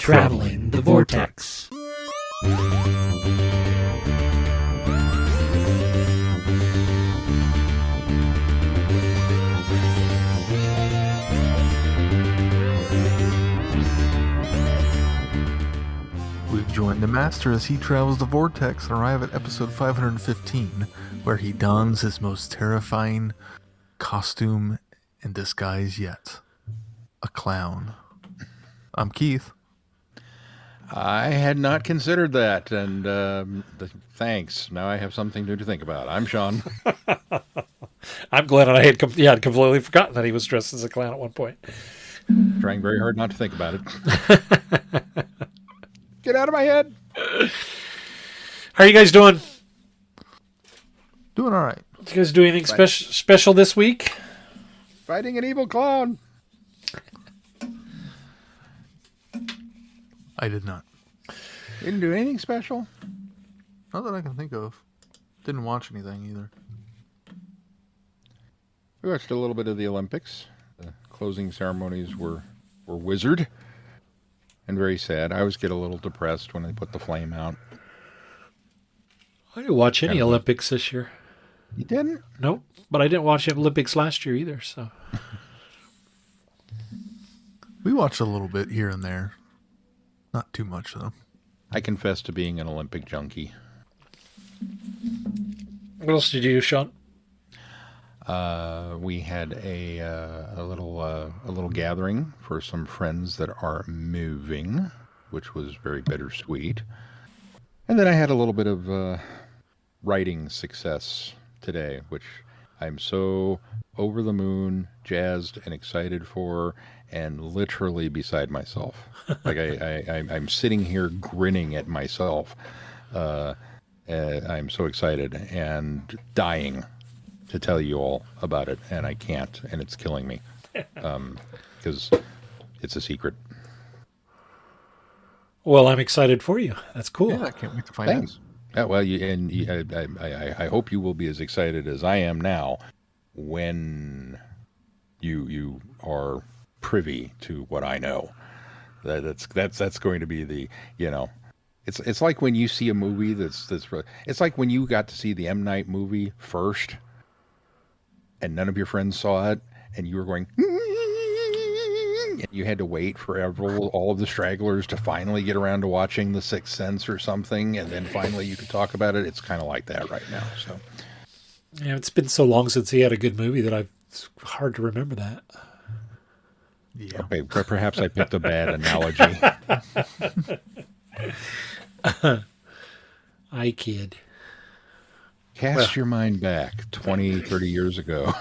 Traveling the Vortex. We've joined the Master as he travels the Vortex and arrive at episode 515, where he dons his most terrifying costume and disguise yet. A clown. I'm Keith. I had not considered that, and thanks. Now I have something new to think about. I'm Sean. I'm glad I had completely forgotten that he was dressed as a clown at one point. Trying very hard not to think about it. Get out of my head. How are you guys doing? Doing all right. You guys do anything special this week? Fighting an evil clown. I did not. You didn't do anything special? Not that I can think of. Didn't watch anything either. We watched a little bit of the Olympics. The closing ceremonies were wizard and very sad. I always get a little depressed when they put the flame out. I didn't watch any Olympics this year. You didn't? Nope. But I didn't watch the Olympics last year either. So We watched a little bit here and there. Not too much, though. I confess to being an Olympic junkie. what else did you do, Sean? We had a little gathering for some friends that are moving, which was very bittersweet. And then I had a little bit of writing success today, which I'm so over the moon, jazzed, and excited for, and literally beside myself. Like I'm sitting here grinning at myself. I'm so excited and dying to tell you all about it, and I can't, and it's killing me because it's a secret. Well, I'm excited for you. That's cool. Yeah, I can't wait to find Thanks. Yeah, well, I hope you will be as excited as I am now when you are privy to what I know. That's going to be the, it's like when you see a movie it's like when you got to see the M. Night movie first and none of your friends saw it and you were going and you had to wait forever, all of the stragglers to finally get around to watching The Sixth Sense or something, and then finally you could talk about it. It's kind of like that right now. So Yeah, it's been so long since he had a good movie that it's hard to remember that. Yeah. okay, perhaps I picked a bad analogy. I kid. Cast your mind back 20, 30 years ago.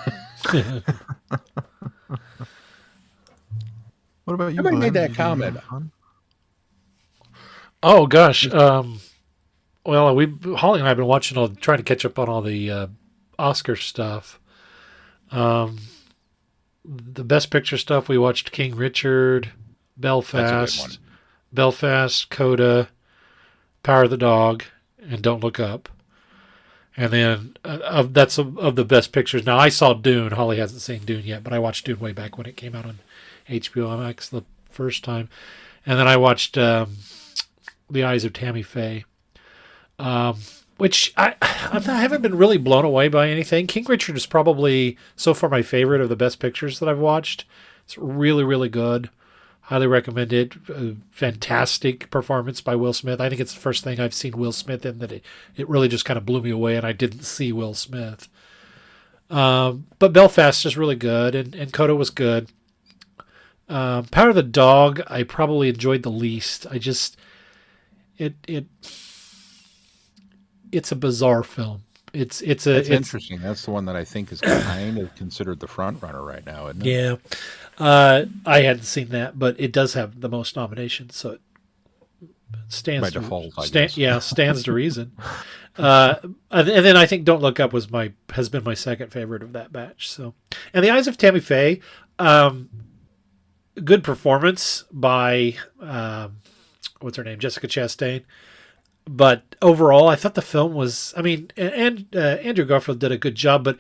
What about you? Somebody Glenn? made that Did you do comment. anything fun? Oh gosh. Well, Holly and I have been trying to catch up on all the Oscar stuff. The Best Picture stuff, we watched King Richard, Belfast, Coda, Power of the Dog, and Don't Look Up. And then that's of the Best Pictures. Now I saw Dune. Holly hasn't seen Dune yet, but I watched Dune way back when it came out on HBO Max the first time. And then I watched The Eyes of Tammy Faye, which I haven't been really blown away by anything. King Richard is probably so far my favorite of the Best Pictures that I've watched. It's really, really good. Highly recommend it. Fantastic performance by Will Smith. I think it's the first thing I've seen Will Smith in that it really just kind of blew me away, and I didn't see Will Smith. But Belfast is really good, and Coda was good. Power of the Dog, I probably enjoyed the least. It's a bizarre film. It's interesting. That's the one that I think is kind of considered the front runner right now, isn't it? Yeah. I hadn't seen that, but it does have the most nominations, so it stands by to default. I guess. Yeah, stands to reason. And then I think Don't Look Up has been my second favorite of that batch. So, and The Eyes of Tammy Faye, good performance by what's her name, Jessica Chastain. But overall, I thought the film was, and Andrew Garfield did a good job, but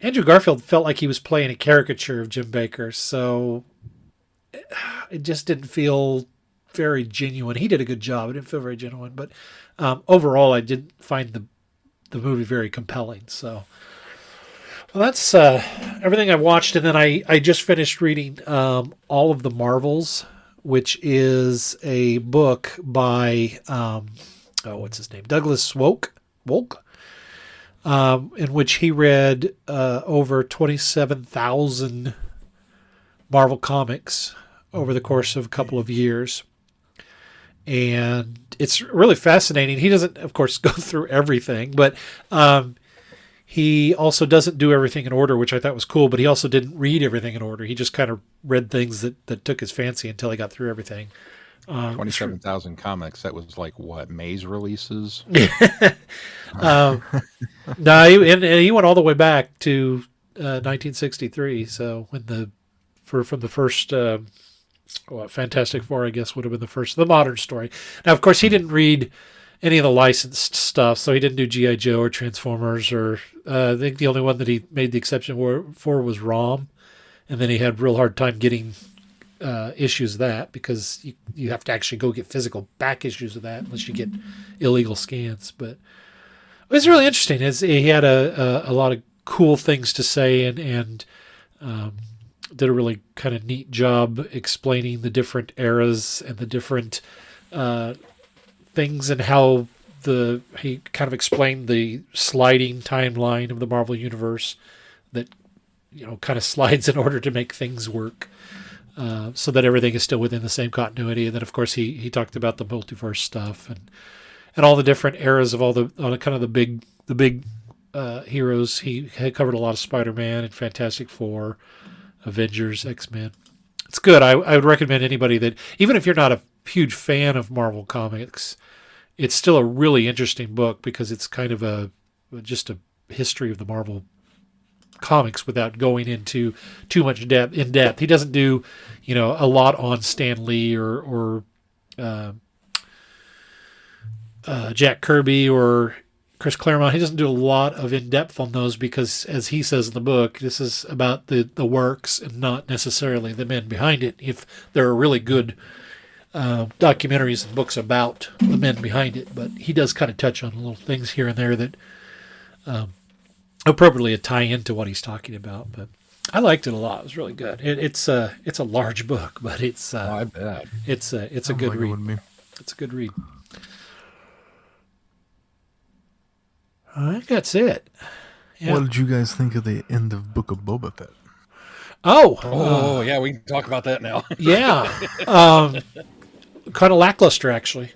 Andrew Garfield felt like he was playing a caricature of Jim Baker, so it just didn't feel very genuine. He did a good job. It didn't feel very genuine, but overall, I didn't find the movie very compelling. So, well, that's everything I've watched, and then I just finished reading All of the Marvels, which is a book by what's his name, Douglas Wolk, in which he read over 27,000 Marvel comics over the course of a couple of years. And it's really fascinating. He doesn't, of course, go through everything, but he also doesn't do everything in order, which I thought was cool, but he also didn't read everything in order. He just kind of read things that took his fancy until he got through everything. 27,000 comics. That was like what, May's releases? No, he went all the way back to 1963. So when from the first Fantastic Four, I guess would have been the modern story. Now, of course, he didn't read any of the licensed stuff, so he didn't do G.I. Joe or Transformers, or I think the only one that he made the exception for was ROM, and then he had a real hard time getting issues of that because you have to actually go get physical back issues of that unless you get illegal scans. But it was really interesting. He had a lot of cool things to say and did a really kind of neat job explaining the different eras and the different things and how he kind of explained the sliding timeline of the Marvel Universe that kind of slides in order to make things work. So that everything is still within the same continuity, and then of course he talked about the multiverse stuff and all the different eras of all the kind of the big heroes. He had covered a lot of Spider-Man and Fantastic Four, Avengers, X-Men. It's good. I would recommend anybody that, even if you're not a huge fan of Marvel Comics, it's still a really interesting book because it's kind of just a history of the Marvel Comics without going into too much in depth. He doesn't do, a lot on Stan Lee or Jack Kirby or Chris Claremont. He doesn't do a lot of in depth on those because, as he says in the book, this is about the works and not necessarily the men behind it. If there are really good documentaries and books about the men behind it, but he does kind of touch on little things here and there that appropriately tie into what he's talking about. But I liked it a lot. It was really good. It's a large book, but it's I bet it's a good read. It's a good read. I think that's it. Yeah. What did you guys think of the end of Book of Boba Fett? Oh, yeah, we can talk about that now. Yeah. Kind of lackluster, actually.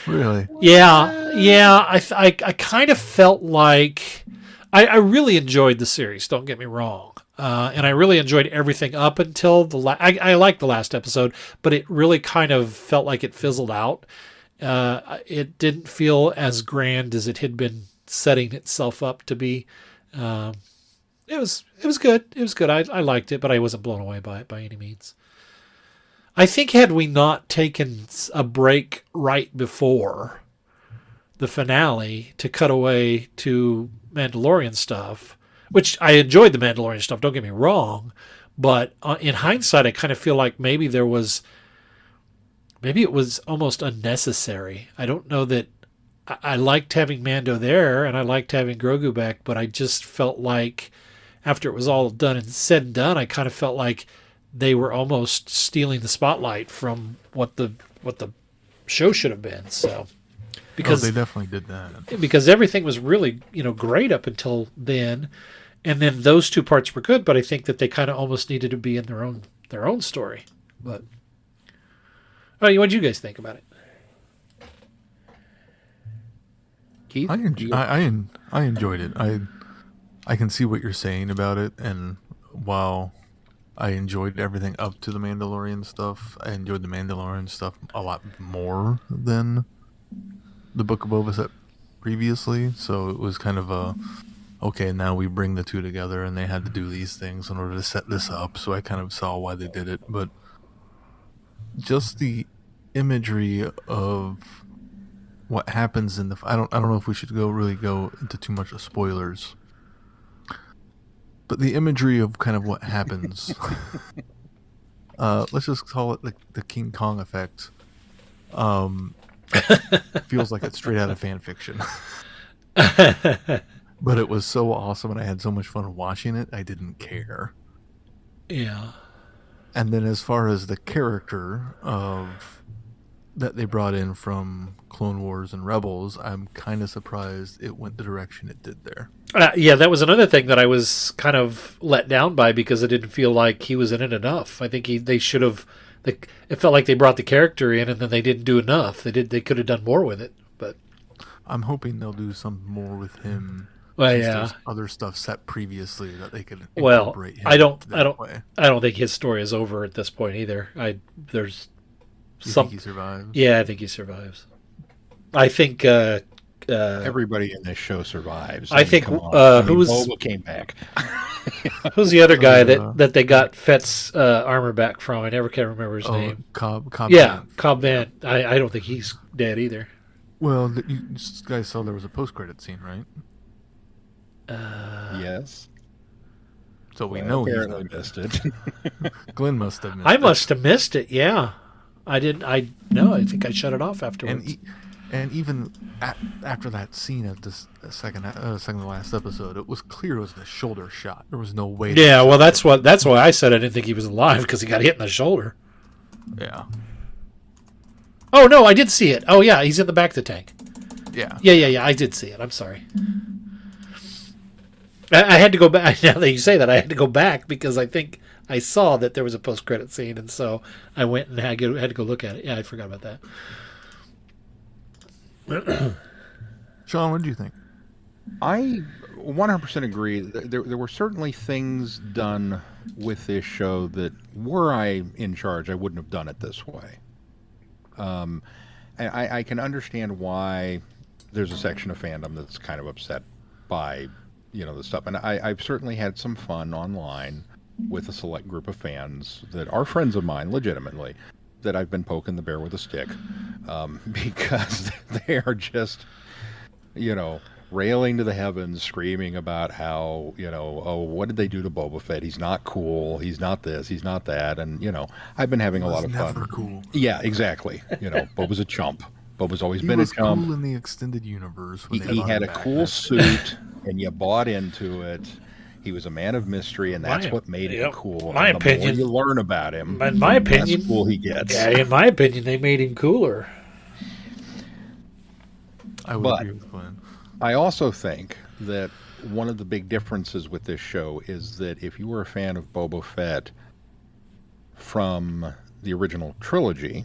Really? Yeah. I kind of felt like I really enjoyed the series. Don't get me wrong, and I really enjoyed everything up until I liked the last episode, but it really kind of felt like it fizzled out. It didn't feel as grand as it had been setting itself up to be. It was good. It was good. I liked it, but I wasn't blown away by it by any means. I think had we not taken a break right before the finale to cut away to Mandalorian stuff, which I enjoyed the Mandalorian stuff, don't get me wrong, but in hindsight, I kind of feel like maybe it was almost unnecessary. I don't know that I liked having Mando there and I liked having Grogu back, but I just felt like after it was all done and said and done, I kind of felt like they were almost stealing the spotlight from what the show should have been. So because they definitely did that. Because everything was really, great up until then, and then those two parts were good, but I think that they kind of almost needed to be in their own story. But what did you guys think about it? Keith? I enjoyed it. I can see what you're saying about it, and while I enjoyed everything up to the Mandalorian stuff, I enjoyed the Mandalorian stuff a lot more than the Book of Boba Fett previously. So it was kind of okay, now we bring the two together, and they had to do these things in order to set this up. So I kind of saw why they did it, but just the imagery of what happens in I don't know if we should really go into too much of spoilers, but the imagery of kind of what happens let's just call it the King Kong effect. Feels like it's straight out of fan fiction. But it was so awesome, and I had so much fun watching it, I didn't care. Yeah. And then as far as the character of that they brought in from Clone Wars and Rebels, I'm kind of surprised it went the direction it did there. Yeah, that was another thing that I was kind of let down by because I didn't feel like he was in it enough. I think they should have. It felt like they brought the character in and then they didn't do enough. They could have done more with it, but I'm hoping they'll do some more with him. Well, since yeah. there's other stuff set previously that they could Well, incorporate him I don't think his story is over at this point either. There's You some. think he survives? Yeah, I think he survives. I think. Everybody in this show survives. I think, come on. who's- Boba came back. Who's the other guy that they got Fett's armor back from? I never can remember his name. Cobb. Yeah, Cobb Vanth. I don't think he's dead either. Well, you guys saw there was a post-credit scene, right? Yes. So we Well, know he's apparently not missed dead. it. Glenn must have missed I it. must have missed it. Yeah, I didn't. I think I shut it off afterwards. And even after that scene at this second to last episode, it was clear it was a shoulder shot. There was no way. Yeah, well, that's why I said I didn't think he was alive because he got hit in the shoulder. Yeah. Oh no, I did see it. Oh yeah, he's in the back of the tank. Yeah. Yeah. I did see it. I'm sorry. I had to go back. Now that you say that, I had to go back because I think I saw that there was a post-credit scene, and so I went and had to go look at it. Yeah, I forgot about that. Sean, what did you think? I 100% agree. There were certainly things done with this show that, were I in charge, I wouldn't have done it this way. And I can understand why there's a section of fandom that's kind of upset by, the stuff. And I've certainly had some fun online with a select group of fans that are friends of mine, legitimately, that I've been poking the bear with a stick, because they are just, railing to the heavens, screaming about how, oh, what did they do to Boba Fett? He's not cool. He's not this. He's not that. And, I've been having a lot of fun. Never cool. Yeah, exactly. Boba's a chump. Boba's always He been was a chump. cool in the extended universe. When He had a cool suit, and you bought into it. He was a man of mystery, and that's what made him cool. My and the opinion, more you learn about him, in my the opinion, less cool he gets. Yeah, in my opinion, they made him cooler. I would agree with Glenn. I also think that one of the big differences with this show is that if you were a fan of Boba Fett from the original trilogy,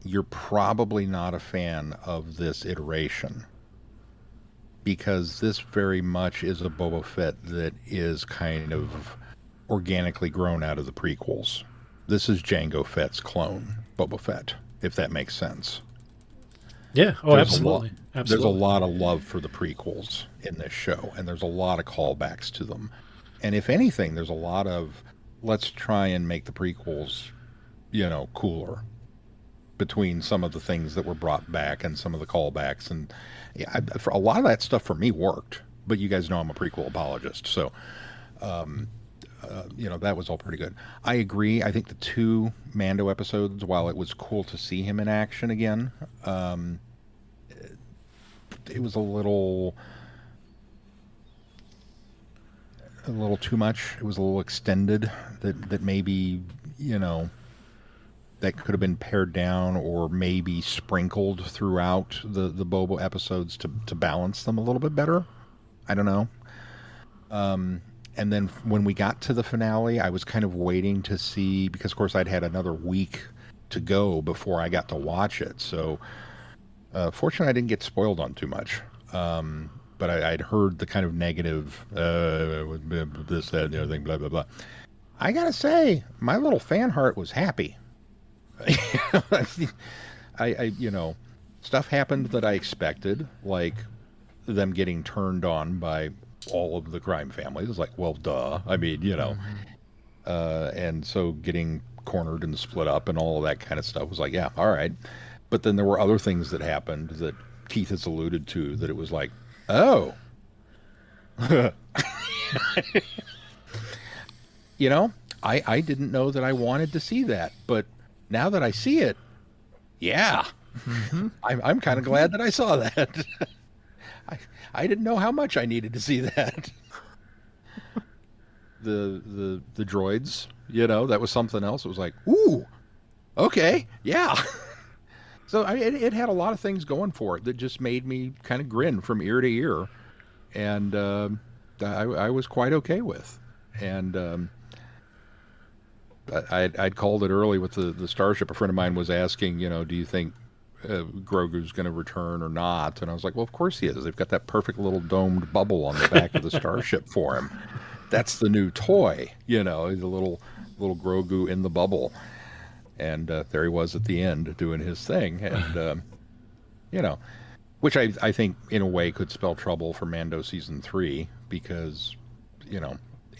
you're probably not a fan of this iteration, because this very much is a Boba Fett that is kind of organically grown out of the prequels. This is Jango Fett's clone, Boba Fett, if that makes sense. Yeah, absolutely. There's a lot of love for the prequels in this show, and there's a lot of callbacks to them. And if anything, there's a lot of, let's try and make the prequels, cooler, between some of the things that were brought back and some of the callbacks. And for a lot of that stuff for me worked, but you guys know I'm a prequel apologist, so that was all pretty good. I agree. I think the 2 Mando episodes, while it was cool to see him in action again, it was a little too much. It was a little extended. That maybe that could have been pared down or maybe sprinkled throughout the Boba episodes to balance them a little bit better. I don't know. And then when we got to the finale, I was kind of waiting to see, because of course I'd had another week to go before I got to watch it. So fortunately I didn't get spoiled on too much. But I'd heard the kind of negative, this, that, and the other thing, blah, blah, blah. I gotta say, my little fan heart was happy. Stuff happened that I expected, like them getting turned on by all of the crime families. It's like, well, duh. I mean, and so getting cornered and split up and all of that kind of stuff was like, yeah, all right. But then there were other things that happened that Keith has alluded to that it was like, oh. I didn't know that I wanted to see that, but now that I see it, yeah, I'm kind of glad that I saw that. I didn't know how much I needed to see that. The droids, that was something else. It was like, ooh, okay, yeah. So it had a lot of things going for it that just made me kind of grin from ear to ear, and I was quite okay with. And I'd called it early with the starship. A friend of mine was asking, do you think Grogu's going to return or not? And I was like, well, of course he is. They've got that perfect little domed bubble on the back of the starship for him. That's the new toy, the little Grogu in the bubble. And there he was at the end doing his thing. And, which I think in a way could spell trouble for Mando season 3 because,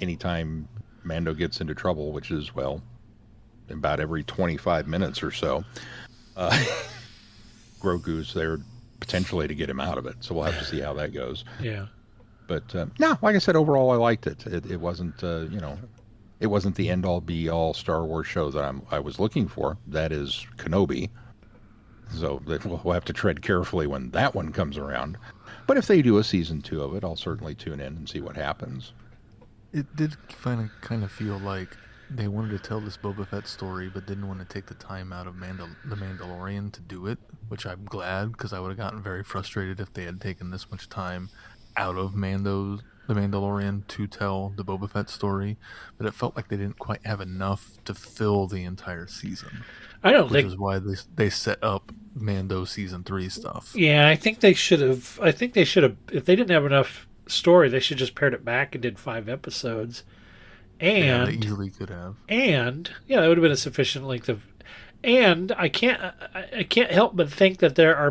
anytime Mando gets into trouble, which is, well, about every 25 minutes or so, Grogu's there potentially to get him out of it. So we'll have to see how that goes. Yeah. But no, like I said, overall I liked it. It wasn't, it wasn't the end-all be-all Star Wars show that I was looking for. That is Kenobi. So we'll have to tread carefully when that one comes around. But if they do a season 2 of it, I'll certainly tune in and see what happens. It did kind of feel like they wanted to tell this Boba Fett story, but didn't want to take the time out of the Mandalorian to do it, which I'm glad, because I would have gotten very frustrated if they had taken this much time out of the Mandalorian to tell the Boba Fett story. But it felt like they didn't quite have enough to fill the entire season. Which is why they set up Mando season 3 stuff. Yeah, I think they should have. If they didn't have enough story, they should just pared it back and did 5 episodes. And they easily could have. And yeah, that would have been a sufficient length of. And I can't help but think that there are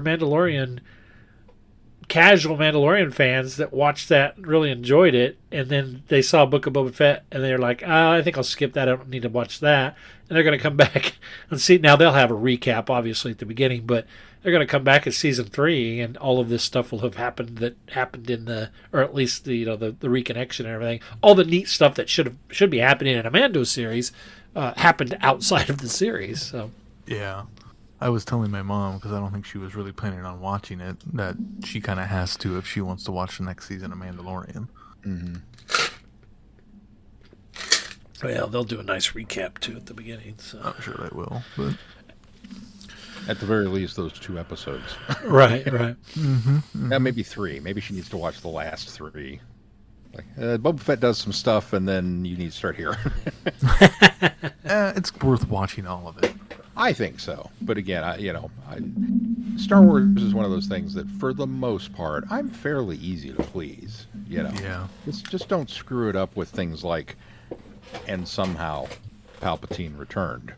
casual Mandalorian fans that watched that, really enjoyed it, and then they saw Book of Boba Fett and they're like, I think I'll skip that. I don't need to watch that. And they're going to come back and see. Now they'll have a recap, obviously, at the beginning, but they're going to come back at season 3, and all of this stuff will have happened in the, or at least the reconnection and everything. All the neat stuff that should be happening in a Mando series happened outside of the series. So yeah, I was telling my mom, because I don't think she was really planning on watching it, that she kind of has to if she wants to watch the next season of Mandalorian. Mm-hmm. Well, they'll do a nice recap too at the beginning. So I'm sure they will, but at the very least, those 2 episodes. Right. Maybe 3. Maybe she needs to watch the last 3. Like, Boba Fett does some stuff, and then you need to start here. It's worth watching all of it. I think so. But again, Star Wars is one of those things that, for the most part, I'm fairly easy to please. Yeah. Just don't screw it up with things like, and somehow Palpatine returned.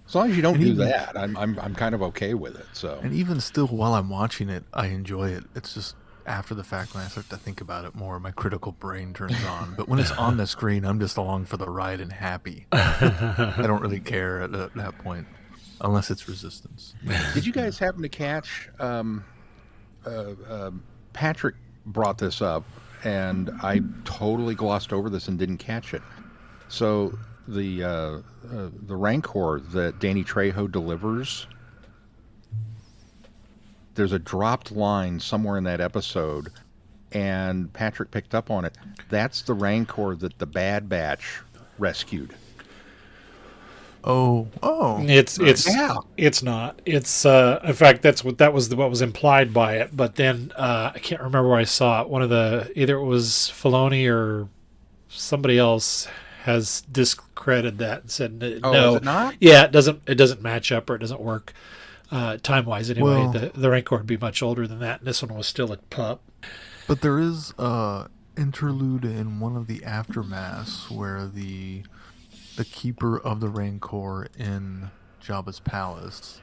As long as you don't do that, I'm kind of okay with it. So, and even still, while I'm watching it, I enjoy it. It's just after the fact, when I start to think about it more, my critical brain turns on. But when it's on the screen, I'm just along for the ride and happy. I don't really care at that point, unless it's Resistance. Did you guys happen to catch? Patrick brought this up, and I totally glossed over this and didn't catch it. So the Rancor that Danny Trejo delivers, there's a dropped line somewhere in that episode, and Patrick picked up on it. That's the Rancor that the Bad Batch rescued. Oh! It's not. It's in fact that's what was implied by it. But then I can't remember where I saw it. Either it was Filoni or somebody else has discredited that and said no. Is it not? Yeah, it doesn't match up, or it doesn't work time wise anyway. Well, the Rancor would be much older than that, and this one was still a pup. But there is interlude in one of the aftermaths where the keeper of the Rancor in Jabba's palace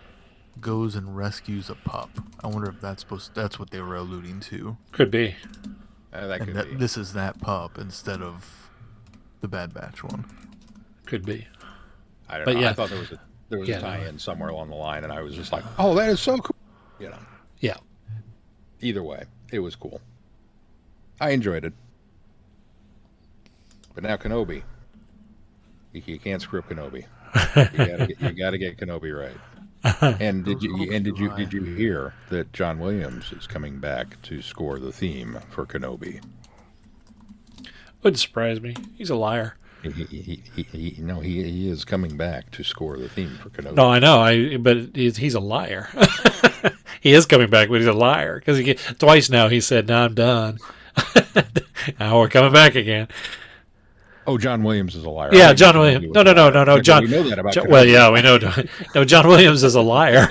goes and rescues a pup. I wonder if that's what they were alluding to. Could be. This is that pup instead of the Bad Batch one. Could be. I don't know. Yeah. I thought there was a tie-in somewhere along the line, and I was just like, "Oh, that is so cool!" Yeah. Either way, it was cool. I enjoyed it. But now Kenobi. You can't screw up Kenobi. You gotta get Kenobi right. And did you hear that John Williams is coming back to score the theme for Kenobi? Wouldn't surprise me. He's a liar. He is coming back to score the theme for Kenobi. No, I know. But he's a liar. He is coming back, but he's a liar because twice now he said, "No, I'm done." Now we're coming back again. Oh, John Williams is a liar. Yeah, John Williams. No. John. We know that about Well, yeah, we know. No, John Williams is a liar.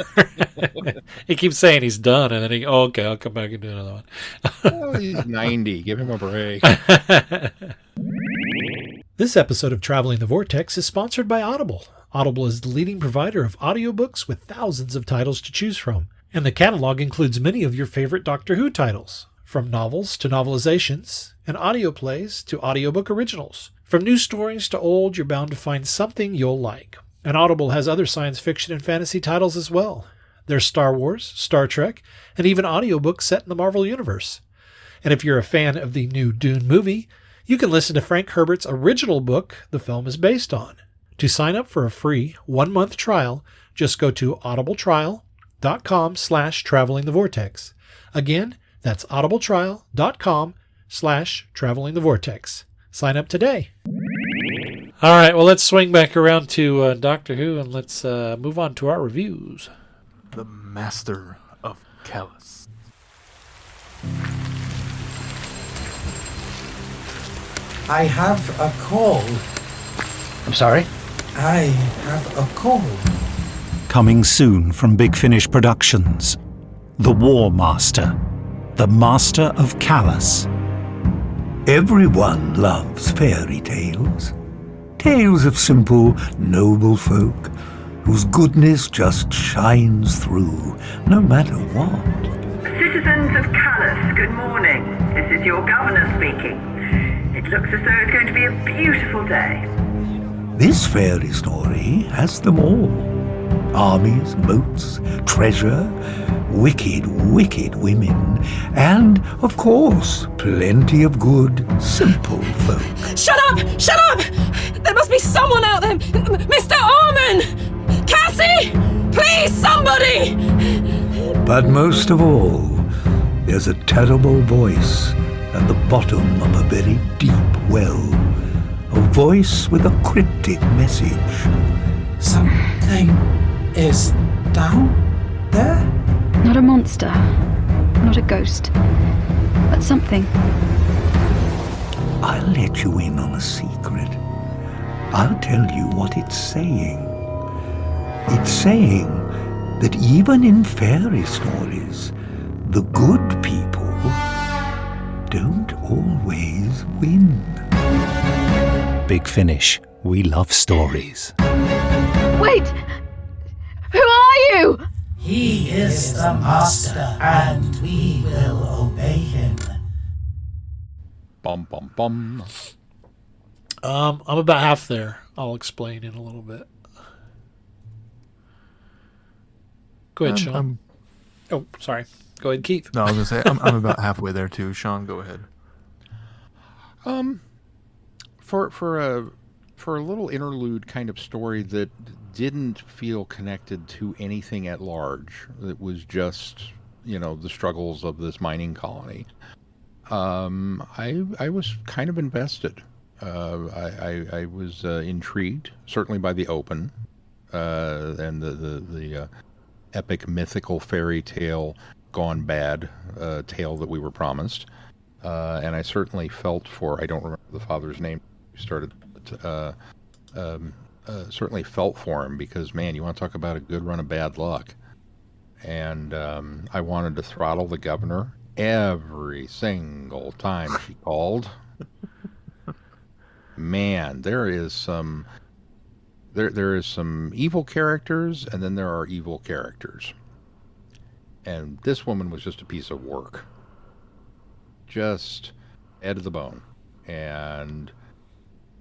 He keeps saying he's done, and then okay, I'll come back and do another one. Oh, he's 90. Give him a break. This episode of Traveling the Vortex is sponsored by Audible. Audible is the leading provider of audiobooks with thousands of titles to choose from, and the catalog includes many of your favorite Doctor Who titles, from novels to novelizations, and audio plays to audiobook originals. From new stories to old, you're bound to find something you'll like. And Audible has other science fiction and fantasy titles as well. There's Star Wars, Star Trek, and even audiobooks set in the Marvel Universe. And if you're a fan of the new Dune movie, you can listen to Frank Herbert's original book the film is based on. To sign up for a free 1-month trial, just go to audibletrial.com/travelingthevortex. Again, that's audibletrial.com/travelingthevortex. Sign up today. All right, well, let's swing back around to Doctor Who and let's move on to our reviews. The Master of Callous. I have a call. I'm sorry? I have a call. Coming soon from Big Finish Productions. The War Master. The Master of Callous. Everyone loves fairy tales. Tales of simple, noble folk whose goodness just shines through, no matter what. Citizens of Callous, good morning. This is your governor speaking. It looks as though it's going to be a beautiful day. This fairy story has them all. Armies, moats, treasure, wicked, wicked women, and, of course, plenty of good, simple folk. Shut up! Shut up! There must be someone out there! Mr. Orman! Cassie! Please, somebody! But most of all, there's a terrible voice at the bottom of a very deep well. A voice with a cryptic message. Something is down there? Not a monster, not a ghost, but something. I'll let you in on a secret. I'll tell you what it's saying. It's saying that even in fairy stories, the good people don't always win. Big Finish. We love stories. Wait! Who are you? He is the master, and we will obey him. Bum, bum, bum. I'm about half there. I'll explain in a little bit. Go ahead, Sean. Oh, sorry. Go ahead, Keith. No, I was going to say, I'm about halfway there too. Sean, go ahead. For a little interlude kind of story that didn't feel connected to anything at large, it was just, the struggles of this mining colony. I was kind of invested. I was intrigued, certainly by the open, and the epic mythical fairy tale gone bad tale that we were promised. And I certainly felt for, I don't remember the father's name, started, certainly felt for him because, man, you want to talk about a good run of bad luck. And I wanted to throttle the governor every single time she called. Man, there is some evil characters, and then there are evil characters. And this woman was just a piece of work. Just head to the bone. And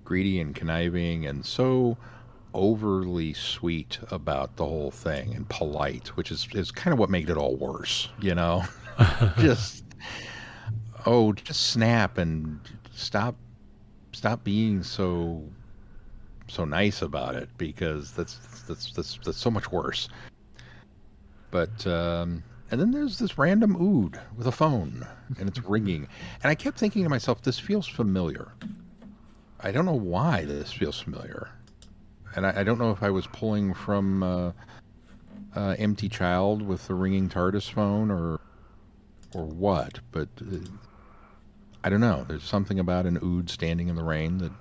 greedy and conniving and so overly sweet about the whole thing and polite, which is kind of what made it all worse, just snap and stop being so so nice about it, because that's so much worse. But and then there's this random ood with a phone, and it's ringing, and I kept thinking to myself, this feels familiar. I don't know why this feels familiar, and I don't know if I was pulling from Empty Child with the ringing TARDIS phone, or what, but I don't know. There's something about an ood standing in the rain that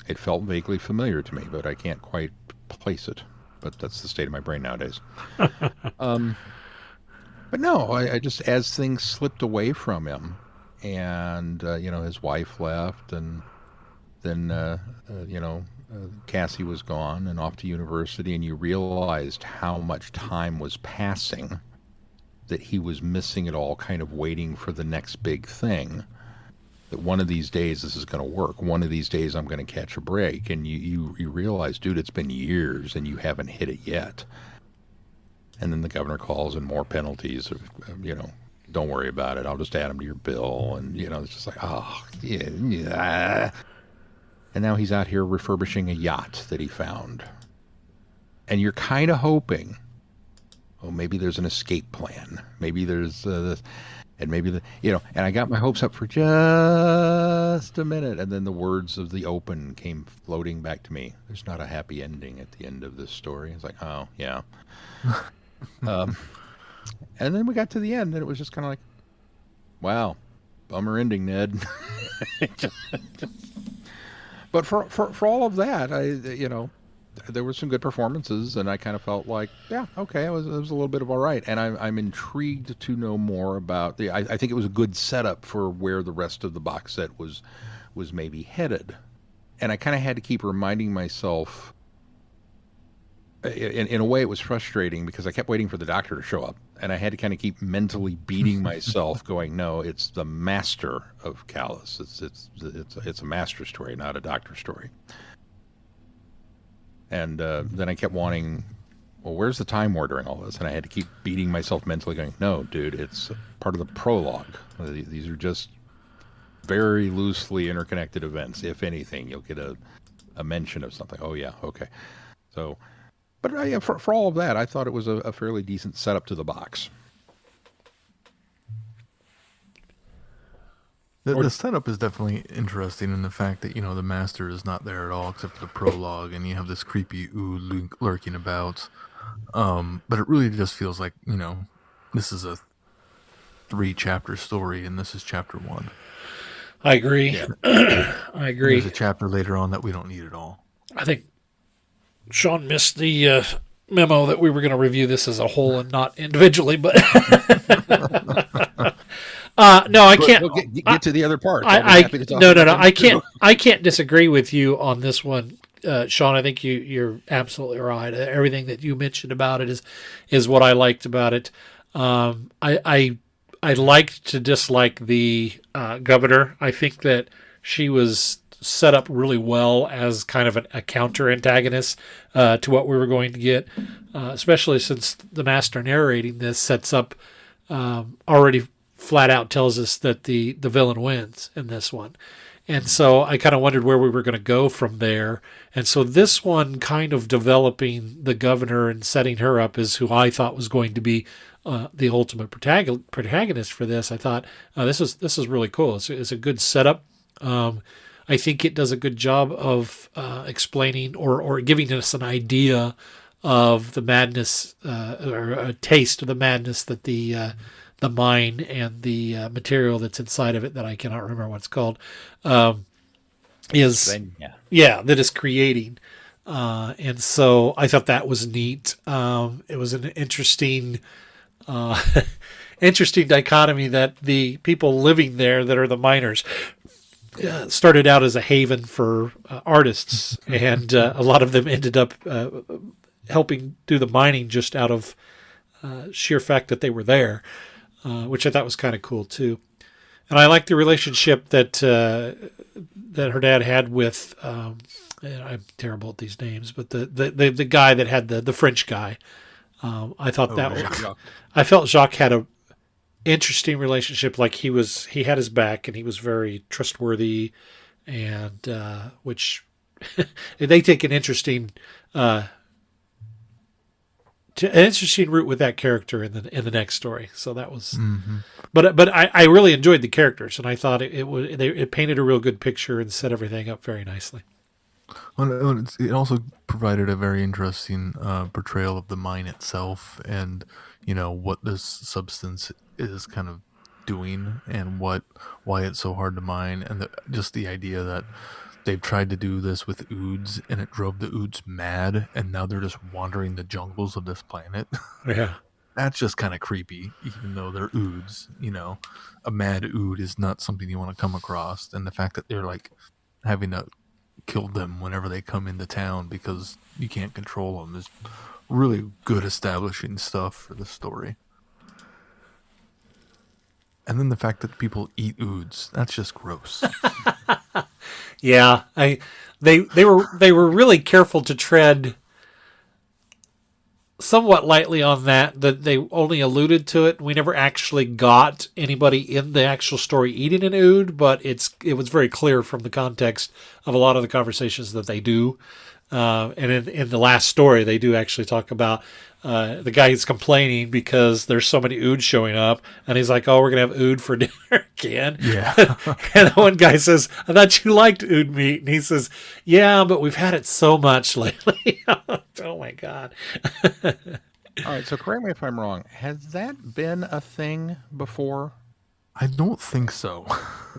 it felt vaguely familiar to me, but I can't quite place it. But that's the state of my brain nowadays. But no, I just, as things slipped away from him, and his wife left, and then Cassie was gone and off to university, and you realized how much time was passing, that he was missing it all, kind of waiting for the next big thing. That one of these days this is going to work. One of these days I'm going to catch a break. And you realize, dude, it's been years and you haven't hit it yet. And then the governor calls, and more penalties. Don't worry about it. I'll just add them to your bill. And, it's just like, oh, yeah. And now he's out here refurbishing a yacht that he found. And you're kind of hoping, oh, maybe there's an escape plan. Maybe there's this. And maybe and I got my hopes up for just a minute, and then the words of the open came floating back to me. There's not a happy ending at the end of this story. It's like, oh yeah. And then we got to the end, and it was just kind of like, wow, bummer ending, Ned. But for all of that, there were some good performances, and I kind of felt like, yeah, okay, it was a little bit of all right. And I'm intrigued to know more about I think it was a good setup for where the rest of the box set was maybe headed. And I kind of had to keep reminding myself, in a way it was frustrating, because I kept waiting for the Doctor to show up, and I had to kind of keep mentally beating myself going, no, it's the Master of Callous. It's a Master story, not a Doctor story. And then I kept wanting, well, where's the Time War during all this? And I had to keep beating myself mentally going, no, dude, it's part of the prologue. These are just very loosely interconnected events. If anything, you'll get a mention of something. Oh, yeah, okay. So, but for all of that, I thought it was a fairly decent setup to the box. The setup is definitely interesting in the fact that, the Master is not there at all except for the prologue, and you have this creepy ood lurking about. But it really just feels like, this is a 3-chapter story, and this is chapter 1. I agree. Yeah. I agree. There's a chapter later on that we don't need at all. I think Sean missed the memo that we were going to review this as a whole and not individually, but... No, I can't. We'll get to the other part. No. I can't disagree with you on this one, Sean. I think you're absolutely right. Everything that you mentioned about it is what I liked about it. I liked to dislike the governor. I think that she was set up really well as kind of a counter antagonist to what we were going to get, especially since the Master narrating this sets up already flat out tells us that the villain wins in this one. And so I kind of wondered where we were going to go from there. And so this one kind of developing the governor and setting her up as who I thought was going to be the ultimate protagonist for this. I thought, this is really cool. It's a good setup. I think it does a good job of explaining or giving us an idea of the madness or a taste of the madness that the mine and the material that's inside of it, that I cannot remember what it's called, that is creating. And so I thought that was neat. It was an interesting dichotomy that the people living there that are the miners started out as a haven for artists, and a lot of them ended up helping do the mining just out of sheer fact that they were there. Which I thought was kind of cool too, and I like the relationship that her dad had with. I'm terrible at these names, but the guy that had the French guy. I thought I felt Jacques had a interesting relationship. Like he had his back, and he was very trustworthy, and which they take an interesting route with that character in the next story. So that was, but I really enjoyed the characters, and I thought it painted a real good picture and set everything up very nicely. Well, it also provided a very interesting portrayal of the mine itself, and what this substance is kind of doing, and why it's so hard to mine, and just the idea that they've tried to do this with oods, and it drove the oods mad, and now they're just wandering the jungles of this planet. Yeah, that's just kind of creepy, even though they're oods. A mad ood is not something you want to come across, and the fact that they're like having to kill them whenever they come into town because you can't control them is really good establishing stuff for the story. And then the fact that people eat oods, that's just gross. Yeah, they were really careful to tread somewhat lightly on that they only alluded to it. We never actually got anybody in the actual story eating an ood, but it was very clear from the context of a lot of the conversations that they do. And in the last story, they do actually talk about the guy is complaining because there's so many ood showing up, and he's like, "Oh, we're gonna have ood for dinner again." Yeah. And the one guy says, "I thought you liked ood meat," and he says, "Yeah, but we've had it so much lately." Oh my God. All right, so correct me if I'm wrong. Has that been a thing before? I don't think so.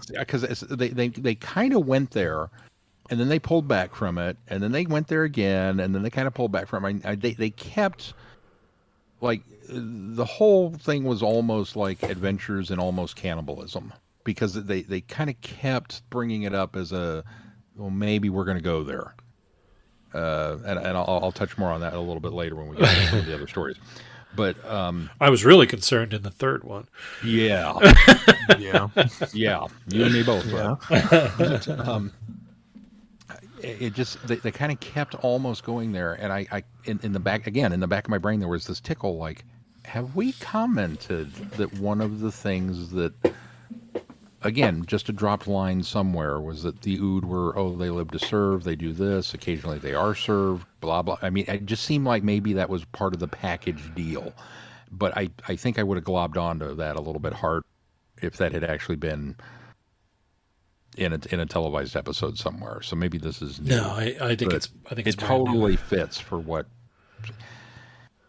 Because they kind of went there, and then they pulled back from it, and then they went there again, and then they kind of pulled back from it. They kept, like, the whole thing was almost like adventures and almost cannibalism, because they kind of kept bringing it up as well, maybe we're going to go there. And I'll touch more on that a little bit later when we get to some of the other stories. But I was really concerned in the third one. Yeah. Yeah. Yeah. You and me both. Yeah. It just they kind of kept almost going there, and I in the back of my brain there was this tickle, like, have we commented that one of the things that, again, just a dropped line somewhere, was that the ood were, they live to serve, they do this, occasionally they are served, blah blah. I mean, it just seemed like maybe that was part of the package deal, but I think I would have globbed onto that a little bit hard if that had actually been in a televised episode somewhere. So maybe this is new. No, I think it's it totally fits for what.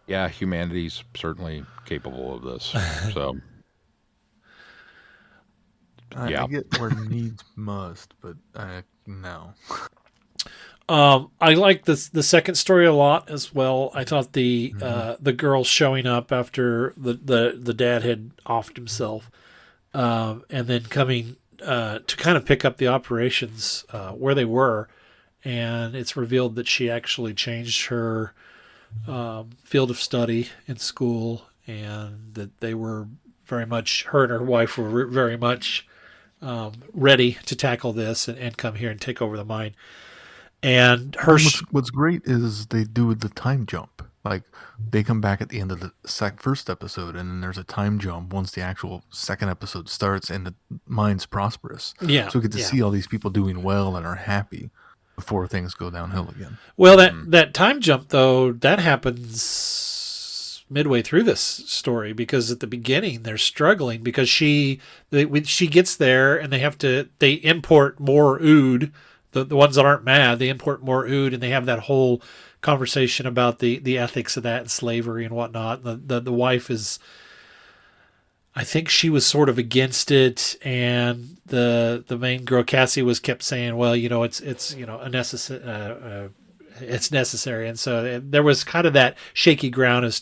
Yeah, humanity's certainly capable of this. So I get where needs must, but no. I like the second story a lot as well. I thought the girl showing up after the dad had offed himself, and then coming to kind of pick up the operations where they were, and it's revealed that she actually changed her field of study in school, and that they were very much, her and her wife were very much ready to tackle this and come here and take over the mine. And what's great is they do the time jump. Like, they come back at the end of the first episode, and then there's a time jump once the actual second episode starts, and the mine's prosperous. Yeah. So we get to see all these people doing well and are happy before things go downhill again. Well, that time jump, though, that happens midway through this story, because at the beginning they're struggling because she gets there and they import more ood. The ones that aren't mad, they import more ood, and they have that whole conversation about the ethics of that and slavery and whatnot. The wife is, I think she was sort of against it, and the main girl Cassie kept saying, well, it's it's necessary, and so there was kind of that shaky ground as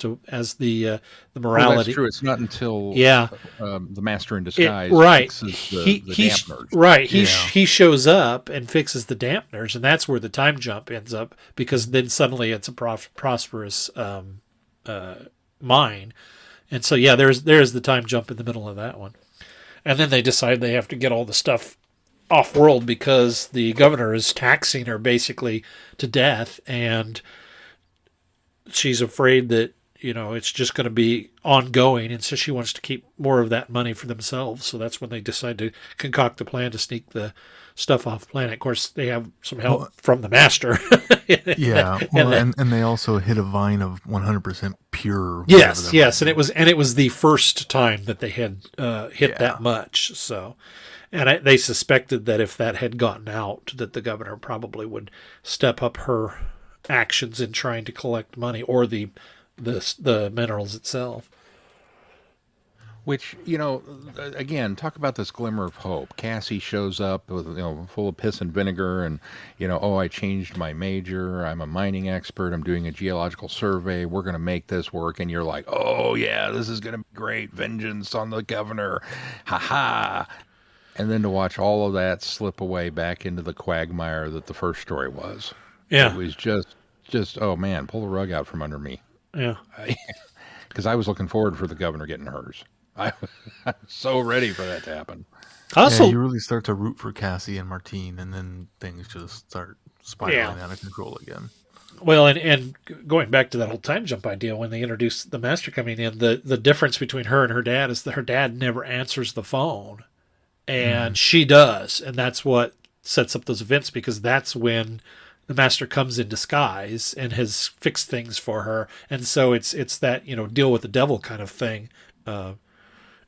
the morality. That's true. It's not until the Master in Disguise fixes the dampeners. Right. He shows up and fixes the dampeners, and that's where the time jump ends up, because then suddenly it's a prosperous mine. And so, there's the time jump in the middle of that one. And then they decide they have to get all the stuff off-world because the governor is taxing her basically to death, and she's afraid that it's just going to be ongoing. And so she wants to keep more of that money for themselves. So that's when they decide to concoct the plan to sneak the stuff off planet. Of course, they have some help from the Master. Yeah, and they also hit a vine of 100% pure. Yes, and it was the first time that they had hit that much. So, and they suspected that if that had gotten out, that the governor probably would step up her actions in trying to collect money or the minerals itself. Which, again, talk about this glimmer of hope. Cassie shows up with, full of piss and vinegar and, I changed my major. I'm a mining expert. I'm doing a geological survey. We're going to make this work. And you're like, oh, yeah, this is going to be great. Vengeance on the governor. Ha-ha. And then to watch all of that slip away back into the quagmire that the first story was. Yeah. It was just oh, man, pull the rug out from under me. Yeah. Because I was looking forward for the governor getting hers. I'm so ready for that to happen. Also, you really start to root for Cassie and Martine, and then things just start spiraling out of control again. Well, and going back to that whole time jump idea, when they introduced the Master coming in, the difference between her and her dad is that her dad never answers the phone, and she does, and that's what sets up those events, because that's when the Master comes in disguise and has fixed things for her, and so it's that deal with the devil kind of thing.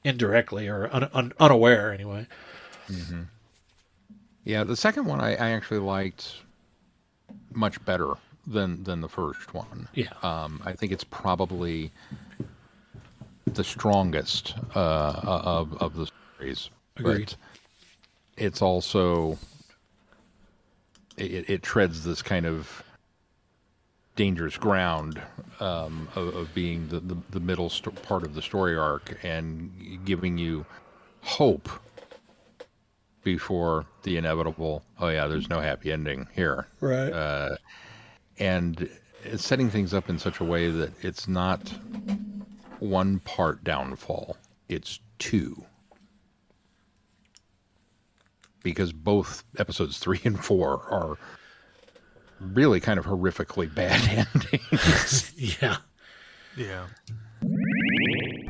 Indirectly or unaware anyway. Mm-hmm. Yeah, the second one I actually liked much better than the first one. Yeah. I think it's probably the strongest of the stories. Agreed. But it's also it treads this kind of dangerous ground of being the middle part of the story arc and giving you hope before the inevitable, oh yeah, there's no happy ending here. Right. And it's setting things up in such a way that it's not one part downfall, it's two. Because both episodes 3 and 4 are really kind of horrifically bad endings. Yeah.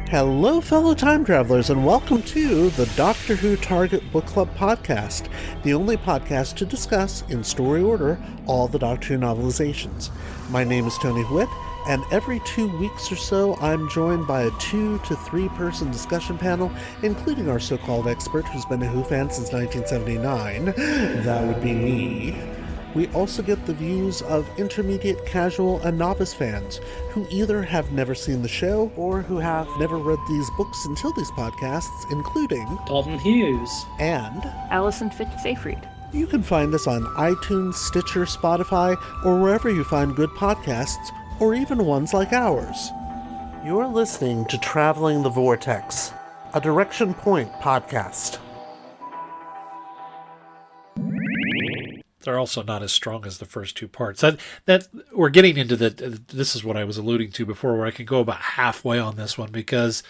Hello, fellow time travelers, and welcome to the Doctor Who Target Book Club podcast, the only podcast to discuss, in story order, all the Doctor Who novelizations. My name is Tony Whitt, and every 2 weeks or so, I'm joined by a 2 to 3 person discussion panel, including our so-called expert who's been a Who fan since 1979. That would be me. We also get the views of intermediate, casual, and novice fans who either have never seen the show or who have never read these books until these podcasts, including Dalton Hughes and Alison Fitz-Seyfried. You can find us on iTunes, Stitcher, Spotify, or wherever you find good podcasts, or even ones like ours. You're listening to Traveling the Vortex, a Direction Point podcast. They're also not as strong as the first 2 parts. That we're getting into this is what I was alluding to before, where I can go about halfway on this one, because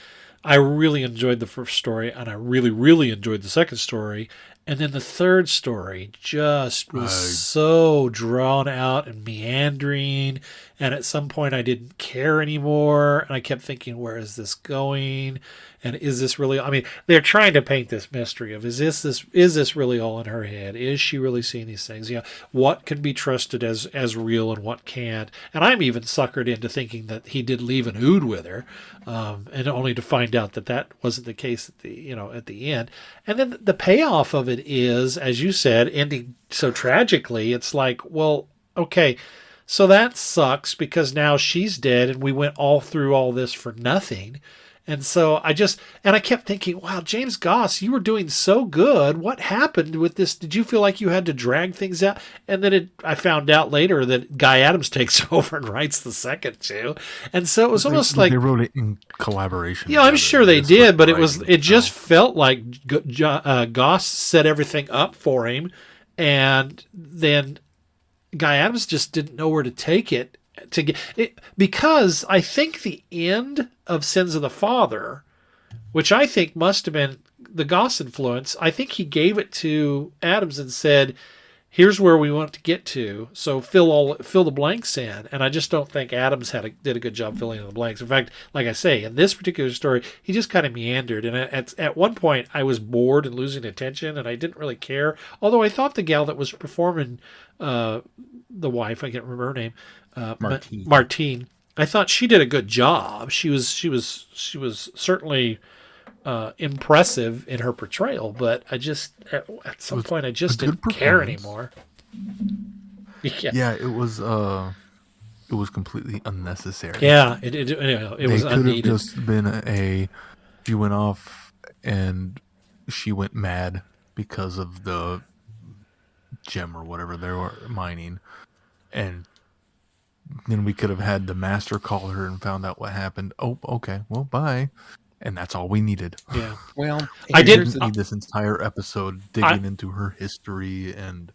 I really enjoyed the first story and I really, really enjoyed the second story. And then the third story just was so drawn out and meandering. And at some point I didn't care anymore. And I kept thinking, where is this going? And is this really, they're trying to paint this mystery of, is this really all in her head? Is she really seeing these things? What can be trusted as real and what can't? And I'm even suckered into thinking that he did leave an ood with her, and only to find out that wasn't the case at the end. And then the payoff of it is, as you said, ending so tragically. It's like, well, okay, so that sucks because now she's dead and we went all through all this for nothing. And so I kept thinking, wow, James Goss, you were doing so good. What happened with this? Did you feel like you had to drag things out? And then I found out later that Guy Adams takes over and writes the second 2. And so it was almost like they wrote it in collaboration. Yeah, I'm sure they did, but it just felt like Goss set everything up for him, and then Guy Adams just didn't know where to take it. To get it, because I think the end of Sins of the Father, which I think must have been the Goss influence, I think he gave it to Adams and said, here's where we want to get to. So fill the blanks in. And I just don't think Adams did a good job filling in the blanks. In fact, like I say, in this particular story, he just kind of meandered. And at one point, I was bored and losing attention, and I didn't really care. Although I thought the gal that was performing the wife, I can't remember her name, Martine. I thought she did a good job. She was certainly impressive in her portrayal, but I just at some point I just didn't care anymore. Yeah, it was completely unnecessary. Yeah, it was unneeded. Could have just been she went off and she went mad because of the gem or whatever they were mining, and then we could have had the master call her and found out what happened. Oh, okay, well, bye. And that's all we needed. Yeah. Well, I didn't need this entire episode digging into her history, and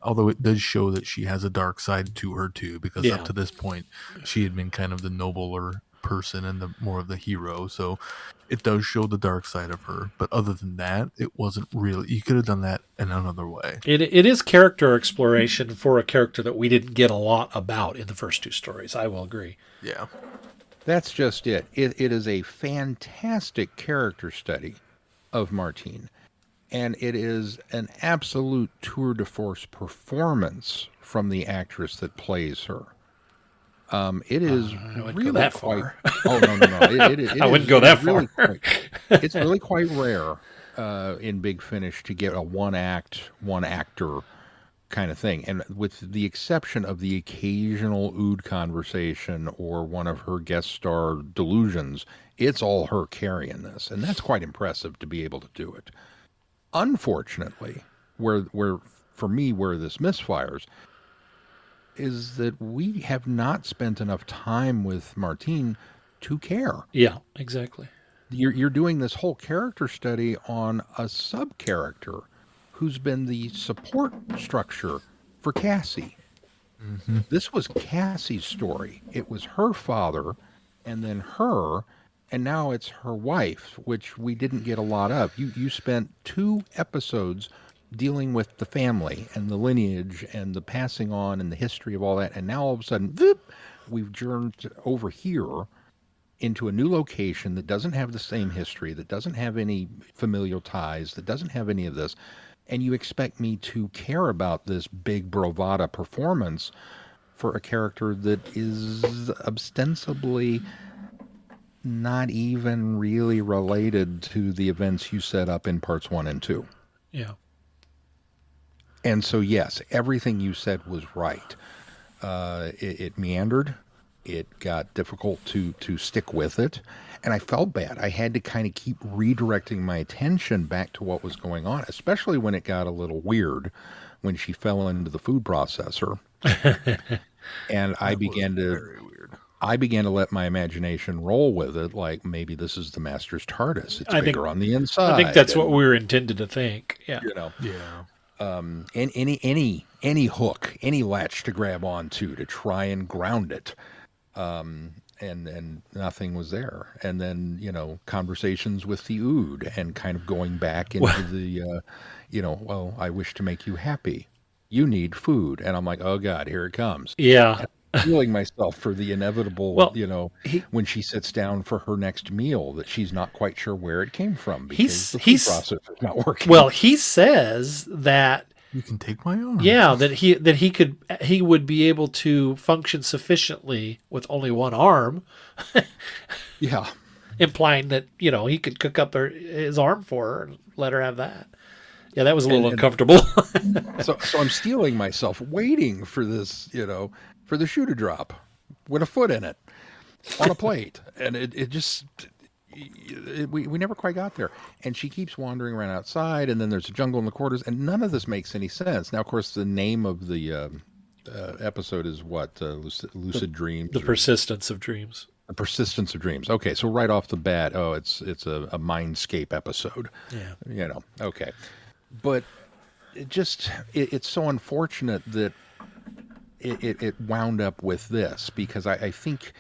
although it does show that she has a dark side to her too, because up to this point she had been kind of the nobler person and the more of the hero. So it does show the dark side of her. But other than that, it wasn't really. You could have done that in another way. It is character exploration for a character that we didn't get a lot about in the first two stories. I will agree. Yeah. That's just it. It is a fantastic character study of Martine, and it is an absolute tour de force performance from the actress that plays her. It is really that quite. Far. Oh no! I wouldn't go that far. It's really quite rare in Big Finish to get a one actor kind of thing, and with the exception of the occasional Ood conversation or one of her guest star delusions, it's all her carrying this, and that's quite impressive to be able to do it. Unfortunately, where for me where this misfires is that we have not spent enough time with Martine to care. Yeah, exactly. You're doing this whole character study on a sub character who's been the support structure for Cassie. Mm-hmm. This was Cassie's story. It was her father, and then her, and now it's her wife, which we didn't get a lot of. You spent 2 episodes dealing with the family and the lineage and the passing on and the history of all that, and now all of a sudden, we've journeyed over here into a new location that doesn't have the same history, that doesn't have any familial ties, that doesn't have any of this. And you expect me to care about this big bravada performance for a character that is ostensibly not even really related to the events you set up in parts 1 and 2. Yeah. And so, yes, everything you said was right. It meandered. It got difficult to stick with it. And I felt bad. I had to kind of keep redirecting my attention back to what was going on, especially when it got a little weird when she fell into the food processor. And I began to let my imagination roll with it, like maybe this is the Master's TARDIS. It's bigger on the inside. I think that's what we were intended to think. Yeah. You know. Yeah. And any hook, any latch to grab onto to try and ground it. And nothing was there. And then, conversations with the Ood and kind of going back into the, well, I wish to make you happy. You need food. And I'm like, oh God, here it comes. Yeah. Feeling myself for the inevitable, when she sits down for her next meal, that she's not quite sure where it came from because the food process is not working. Well, he says that you can take my arm. Yeah, that he would be able to function sufficiently with only one arm. Yeah, implying that he could cook up his arm for her and let her have that. Yeah, that was a little uncomfortable. so I'm steeling myself, waiting for this, for the shoe to drop with a foot in it on a plate, and it just. We never quite got there, and she keeps wandering around outside, and then there's a jungle in the quarters, and none of this makes any sense. Now, of course, the name of the episode is what? Lucid Dreams? The Persistence of Dreams. The Persistence of Dreams. Okay, so right off the bat, it's a mindscape episode. Yeah. Okay. But it's so unfortunate that it wound up with this, because I think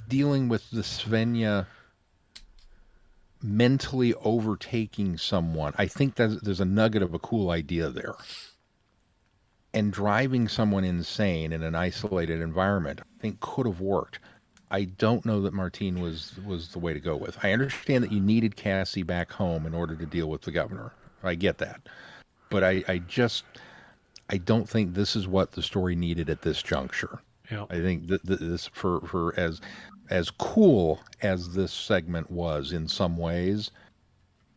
dealing with the Svenja mentally overtaking someone. I think there's a nugget of a cool idea there. And driving someone insane in an isolated environment, I think could have worked. I don't know that Martine was the way to go with. I understand that you needed Cassie back home in order to deal with the governor. I get that. But I don't think this is what the story needed at this juncture. Yeah. I think that this, for as cool as this segment was in some ways,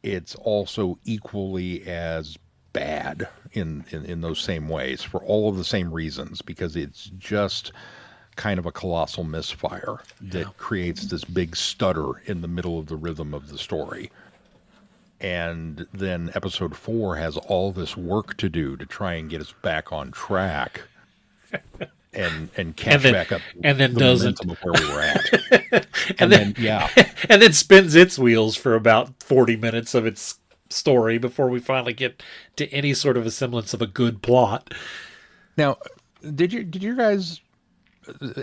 it's also equally as bad in those same ways for all of the same reasons, because it's just kind of a colossal misfire that creates this big stutter in the middle of the rhythm of the story. And then episode 4 has all this work to do to try and get us back on track and catch back up and then the doesn't momentum of where we were at. and then and then spins its wheels for about 40 minutes of its story before we finally get to any sort of a semblance of a good plot. Now, did you guys,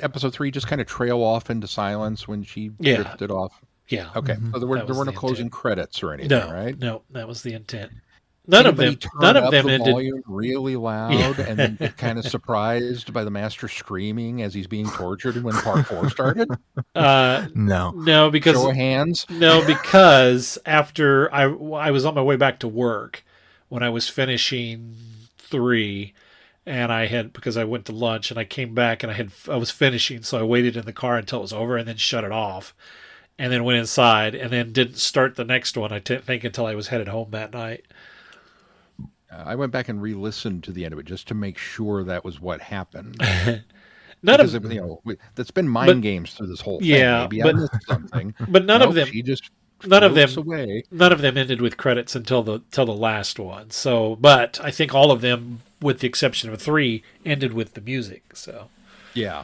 episode 3, just kind of trail off into silence when she drifted off? Yeah. Okay. So there weren't no closing credits or anything, right? No, that was the intent. None of them ended volume really loud and kind of surprised by the master screaming as he's being tortured when part 4 started. No, because show of hands. No, because after I was on my way back to work when I was finishing 3, and because I went to lunch and I came back and I was finishing, so I waited in the car until it was over and then shut it off, and then went inside and then didn't start the next one. I think until I was headed home that night. I went back and re-listened to the end of it just to make sure that was what happened. That's been mind games through this whole thing. Maybe I missed something. But none of them. She just none of them. Away. None of them ended with credits until the last one. So, but I think all of them, with the exception of 3, ended with the music. So. Yeah.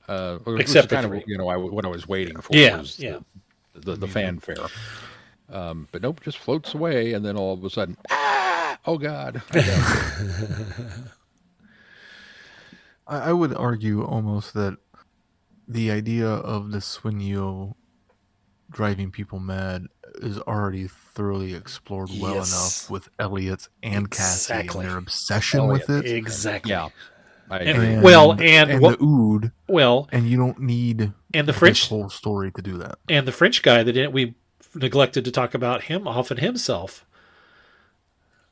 Except kind of what I was waiting for. Was the fanfare. But nope, just floats away, and then all of a sudden, oh God! I would argue almost that the idea of the Swinyo driving people mad is already thoroughly explored well enough with Elliot and Cassie and their obsession with it. Exactly. Yeah. And the Ood. Well, and you don't need the French whole story to do that. And the French guy we neglected to talk about him often himself.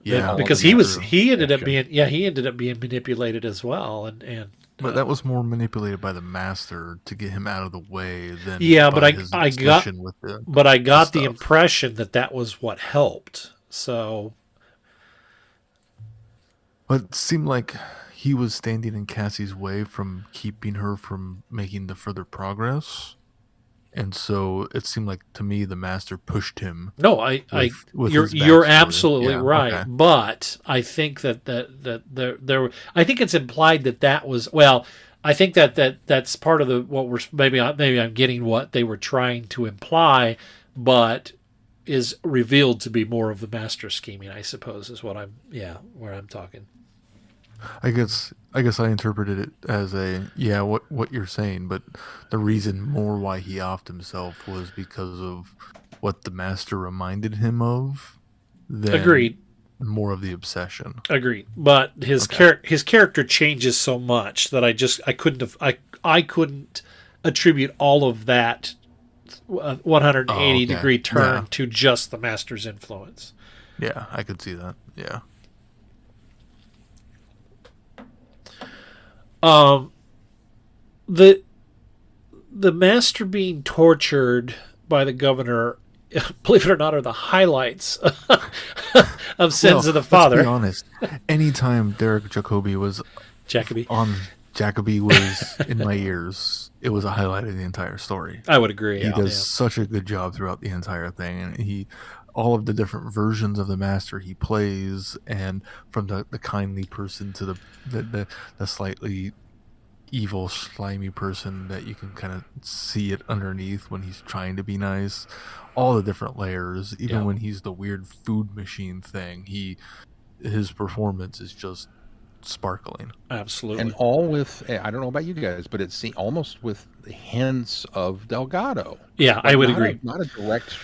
Yeah, because he ended up being manipulated as well, but that was more manipulated by the master to get him out of the way than but I got the the impression that was what helped. So, but it seemed like he was standing in Cassie's way from keeping her from making the further progress. And so it seemed like to me the master pushed him. No, you're absolutely right. Okay. But I think that there I think it's implied that was I think that's part of what we're maybe I'm getting what they were trying to imply, but is revealed to be more of the master scheming, I suppose, is what where I'm talking. I guess I interpreted it as what you're saying, but the reason more why he offed himself was because of what the master reminded him of. Agreed. More of the obsession. Agreed. But his character changes so much that I couldn't attribute all of that 180 degree turn to just the master's influence. Yeah, I could see that. Yeah. The master being tortured by the governor, believe it or not, are the highlights of Sins of the Father. Let's be honest. Anytime Derek Jacobi was on Jacobi was in my ears, it was a highlight of the entire story. I would agree. He does such a good job throughout the entire thing, and all of the different versions of the master he plays, and from the kindly person to the slightly evil, slimy person that you can kind of see it underneath when he's trying to be nice. All the different layers, even when he's the weird food machine thing, his performance is just sparkling. Absolutely. And all with, I don't know about you guys, but it's almost with hints of Delgado. Yeah, I would agree. Not a direct,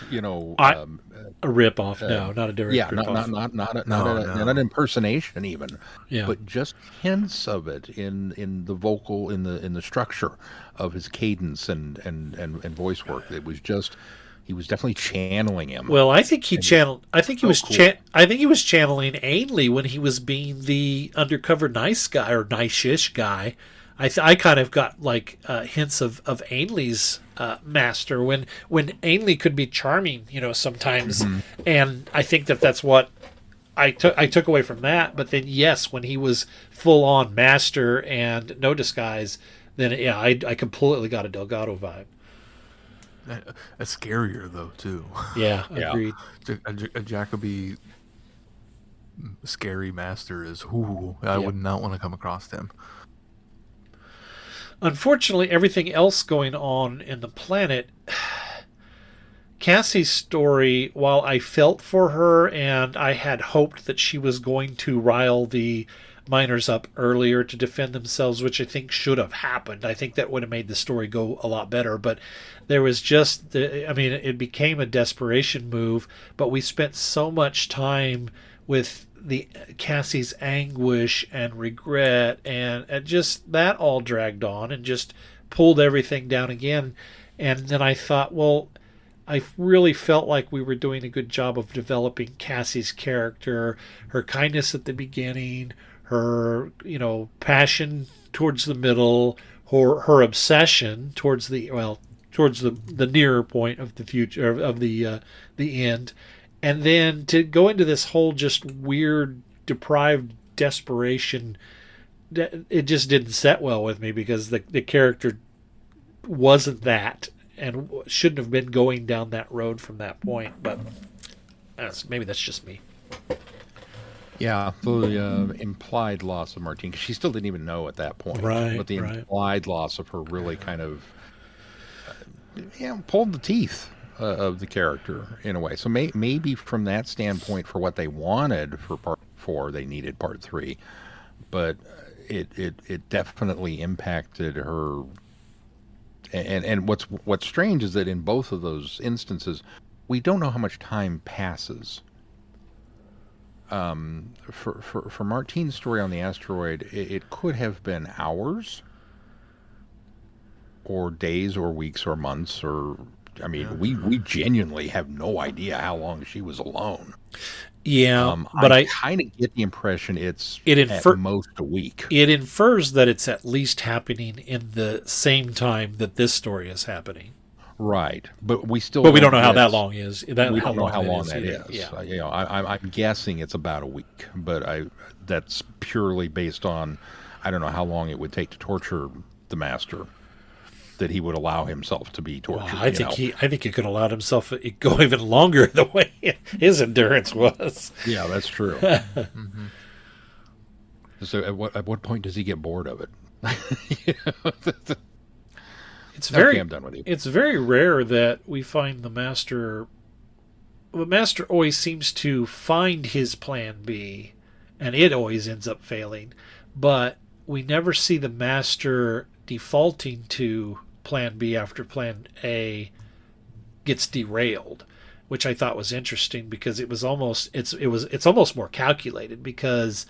a rip-off. No, not a direct rip-off. Not an impersonation even. Yeah. But just hints of it in the vocal, in the structure of his cadence and voice work. It was just, he was definitely channeling him. Well, I think he channeled. I think he was. Cool. I think he was channeling Ainley when he was being the undercover nice guy or nice-ish guy. I kind of got like hints of Ainley's master when Ainley could be charming, sometimes, and I think that's what I took away from that. But then yes, when he was full on master and no disguise, then yeah, I completely got a Delgado vibe. A scarier though too. Yeah, agreed. A Jacobi scary master is. I would not want to come across him. Unfortunately, everything else going on in the planet, Cassie's story, while I felt for her and I had hoped that she was going to rile the miners up earlier to defend themselves, which I think should have happened. I think that would have made the story go a lot better, but there was just, it became a desperation move, but we spent so much time with the Cassie's anguish and regret and just that all dragged on and just pulled everything down again. And then I thought, well, I really felt like we were doing a good job of developing Cassie's character, her kindness at the beginning, her passion towards the middle, her obsession towards the nearer point of the future of the end. And then to go into this whole just weird, deprived desperation, it just didn't set well with me because the character wasn't that and shouldn't have been going down that road from that point. But maybe that's just me. Yeah, the implied loss of Martine, because she still didn't even know at that point. Right, but the implied loss of her really kind of pulled the teeth of the character in a way. So maybe from that standpoint, for what they wanted for part 4, they needed part 3, but it definitely impacted her. And what's strange is that in both of those instances, we don't know how much time passes. For Martine's story on the asteroid, it could have been hours, or days, or weeks, or months, or. We genuinely have no idea how long she was alone. Yeah, but I kind of get the impression at most a week. It infers that it's at least happening in the same time that this story is happening. Right, but we don't know how that long is. We don't know how long that is. Yeah. I'm guessing it's about a week, but that's purely based on I don't know how long it would take to torture the master. That he would allow himself to be tortured. Well, I think he could allow himself to go even longer the way his endurance was. Yeah, that's true. So at what point does he get bored of it? I'm done with you. It's very rare that we find the master. The master always seems to find his plan B, and it always ends up failing. But we never see the master defaulting to plan B after plan A gets derailed, which I thought was interesting because it's almost more calculated, because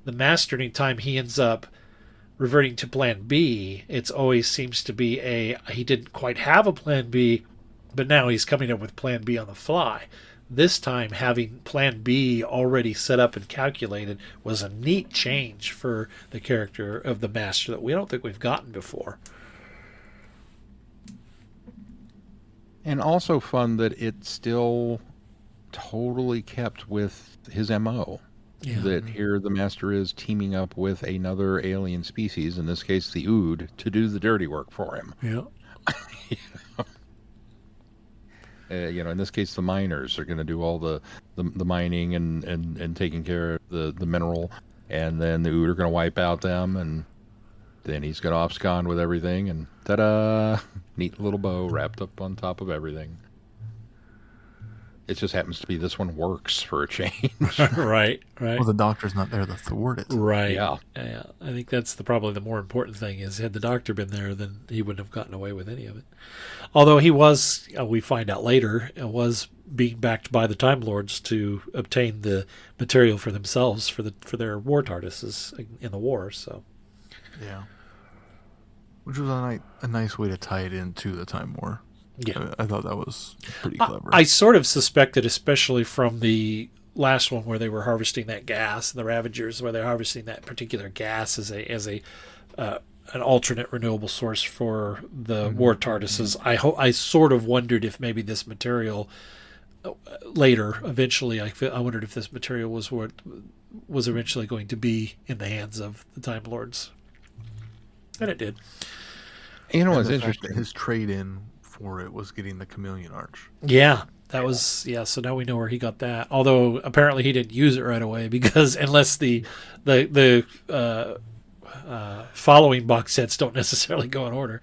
the master, anytime he ends up reverting to plan B, it always seems to be he didn't quite have a plan B, but now he's coming up with plan B on the fly. This time, having plan B already set up and calculated was a neat change for the character of the master that we don't think we've gotten before. And also fun that it still totally kept with his MO. Yeah. That here the master is teaming up with another alien species, in this case the Ood, to do the dirty work for him. Yeah. In this case, the miners are going to do all the mining and taking care of the mineral, and then the Ood are going to wipe out them, and then he's going to abscond with everything, and ta-da! Neat little bow wrapped up on top of everything. It just happens to be this one works for a change. Right. Well, the doctor's not there to thwart it. Right. Yeah. I think that's probably the more important thing is had the doctor been there, then he wouldn't have gotten away with any of it. Although he was, we find out later, was being backed by the Time Lords to obtain the material for themselves for their war TARDISes in the war. So. Yeah. Which was a nice way to tie it into the Time War. Yeah. I thought that was pretty clever. I sort of suspected, especially from the last one where they were harvesting that gas, the Ravagers, where they're harvesting that particular gas as an alternate renewable source for the war TARDISes. I sort of wondered if maybe this material later, eventually, I wondered if this material was what was eventually going to be in the hands of the Time Lords, and it did. You know And what's the fact interesting? that his trade-in for it was getting the Chameleon Arch. Yeah, that was so now we know where he got that. Although apparently he didn't use it right away because unless the following box sets don't necessarily go in order.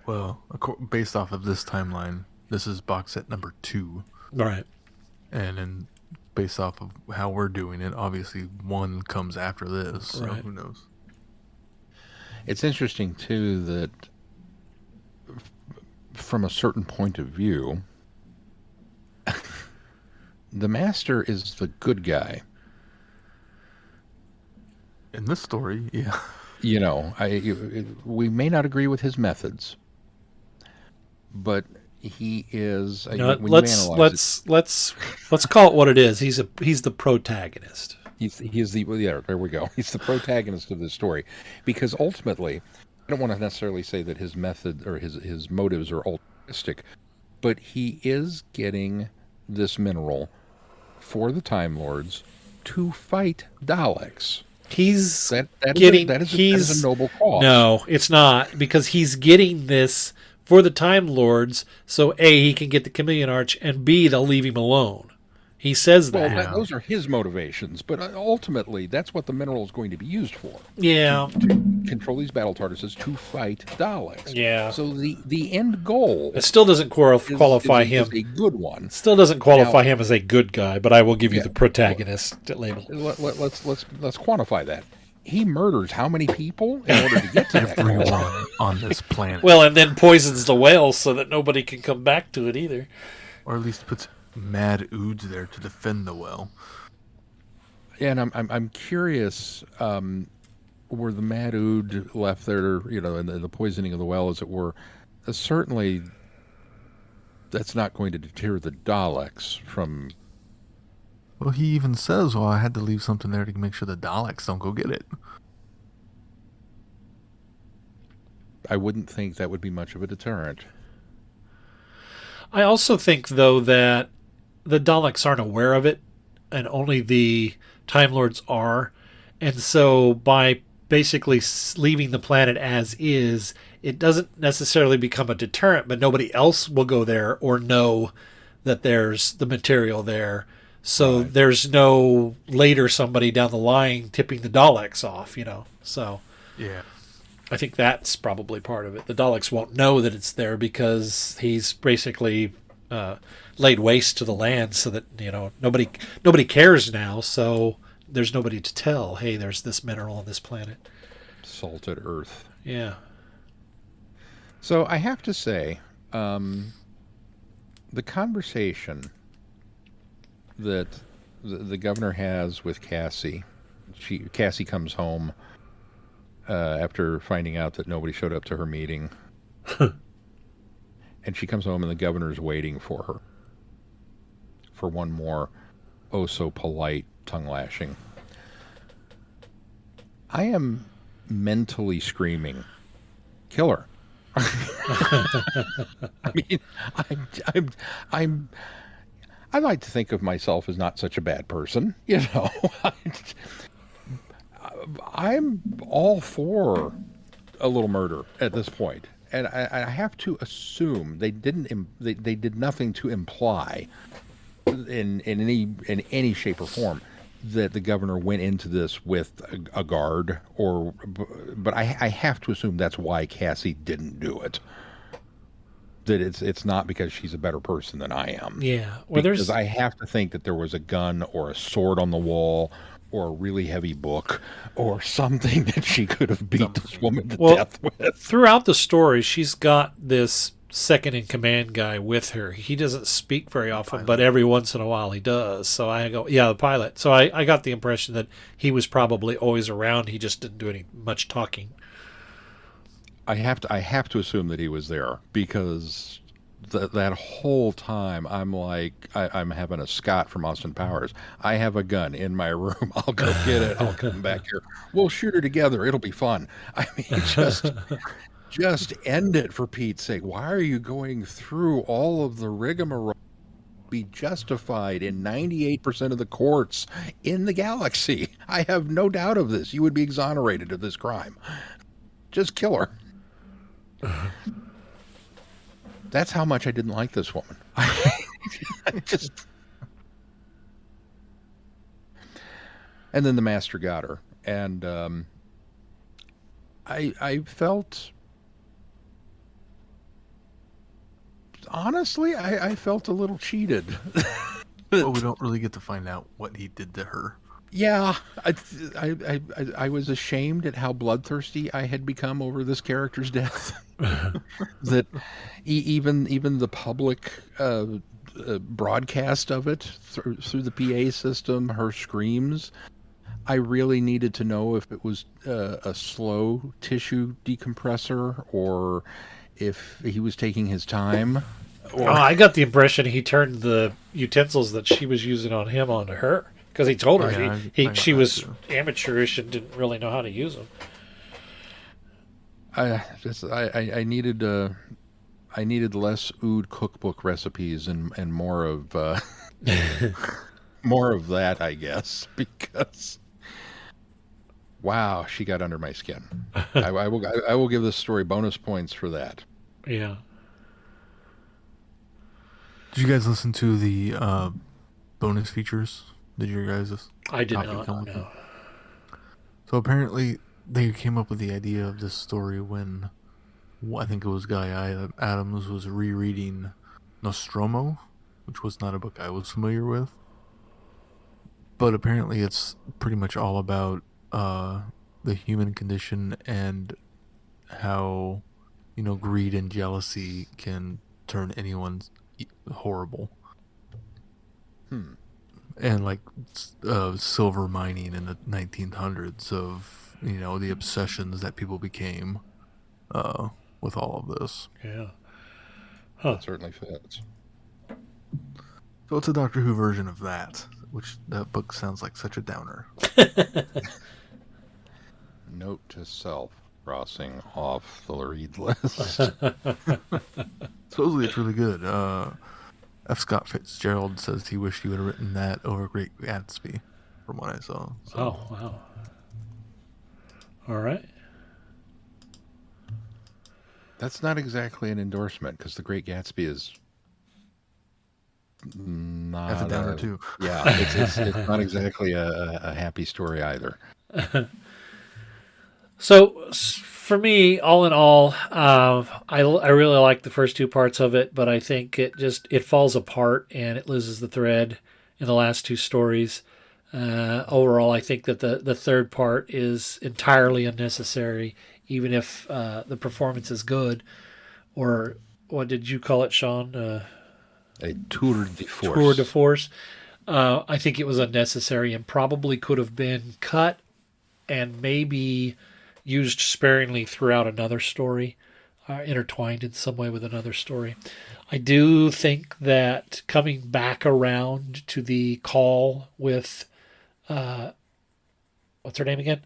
Well, based off of this timeline, this is box set number 2. Right. And then based off of how we're doing it, obviously 1 comes after this. So Right. who knows? It's interesting, too, that from a certain point of view, the Master is the good guy. In this story, yeah. You know, we may not agree with his methods, but he is. Let's call it what it is. He's the protagonist. There we go. He's the protagonist of this story, because ultimately, I don't want to necessarily say that his method or his motives are altruistic, but he is getting this mineral for the Time Lords to fight Daleks. He's that is a noble cause. No, it's not, because he's getting this for the Time Lords, so A, he can get the Chameleon Arch, and B, they'll leave him alone. He says that. Well, those are his motivations, but ultimately, that's what the mineral is going to be used for. Yeah. To control these battle TARDISes to fight Daleks. Yeah. So the end goal... It still doesn't qualify him. Is a good one. Still doesn't qualify him as a good guy, but I will give you the protagonist label. Let's quantify that. He murders how many people in order to get to that goal? On this planet. Well, and then poisons the whales so that nobody can come back to it either. Or at least puts mad oods there to defend the well. Yeah, and I'm curious, were the mad ood left there, you know, and the poisoning of the well, as it were, certainly that's not going to deter the Daleks from... Well, he even says, well, I had to leave something there to make sure the Daleks don't go get it. I wouldn't think that would be much of a deterrent. I also think, though, that the Daleks aren't aware of it, and only the Time Lords are. And so by basically leaving the planet as is, it doesn't necessarily become a deterrent, but nobody else will go there or know that there's the material there. So there's no later somebody down the line tipping the Daleks off, you know. So yeah, I think that's probably part of it. The Daleks won't know that it's there because he's basically laid waste to the land, so that, you know, nobody cares now. So there's nobody to tell, hey, there's this mineral on this planet. Salted Earth. Yeah. So I have to say, the conversation that the governor has with Cassie, Cassie comes home after finding out that nobody showed up to her meeting. And she comes home and the governor's waiting for her for one more oh so polite tongue lashing. I am mentally screaming, kill her. I mean, I like to think of myself as not such a bad person, you know. I'm all for a little murder at this point, and I have to assume they did nothing to imply in any shape or form that the governor went into this with a guard, but I have to assume that's why Cassie didn't do it. that it's not because she's a better person than I am. Yeah. Well, because I have to think that there was a gun or a sword on the wall or a really heavy book or something that she could have beat this woman to death with. Throughout the story, she's got this second in command guy with her. He doesn't speak very often, but every once in a while he does. So I go, yeah, the pilot. So I got the impression that he was probably always around. He just didn't do any much talking. I have to assume that he was there because that whole time I'm like I'm having a Scott from Austin Powers. I have a gun in my room. I'll go get it. I'll come back here. We'll shoot her together. It'll be fun. I mean, just end it for Pete's sake. Why are you going through all of the rigmarole? Be justified in 98% of the courts in the galaxy. I have no doubt of this. You would be exonerated of this crime. Just kill her. That's how much I didn't like this woman. And then the master got her, and I felt, honestly, I felt a little cheated. But we don't really get to find out what he did to her. Yeah, I was ashamed at how bloodthirsty I had become over this character's death. That even the public broadcast of it through the PA system, her screams, I really needed to know if it was a slow tissue decompressor or if he was taking his time. I got the impression he turned the utensils that she was using on him onto her. Because he told her she was amateurish and didn't really know how to use them. I needed less Ood cookbook recipes and more of more of that, I guess, because wow, she got under my skin. I will give this story bonus points for that. Yeah. Did you guys listen to the bonus features? Did your guys? I did not. No. So apparently they came up with the idea of this story when I think it was Guy Adams was rereading Nostromo, which was not a book I was familiar with. But apparently it's pretty much all about the human condition and how, greed and jealousy can turn anyone horrible. And like silver mining in the 1900s of, the obsessions that people became with all of this. Yeah. That certainly fits. So it's a Doctor Who version of that, which that book sounds like such a downer. Note to self, crossing off the read list. Supposedly it's really good. F. Scott Fitzgerald says he wished he would have written that over Great Gatsby, from what I saw. So. Oh, wow. All right. That's not exactly an endorsement, because The Great Gatsby is not... That's a downer, too. Yeah, it's not exactly a happy story either. So, for me, all in all, I really like the first two parts of it, but I think it falls apart and it loses the thread in the last two stories. Overall, I think that the third part is entirely unnecessary, even if the performance is good. Or what did you call it, Sean? A tour de force. Tour de force. I think it was unnecessary and probably could have been cut and maybe used sparingly throughout another story, intertwined in some way with another story. I do think that coming back around to the call with, what's her name again?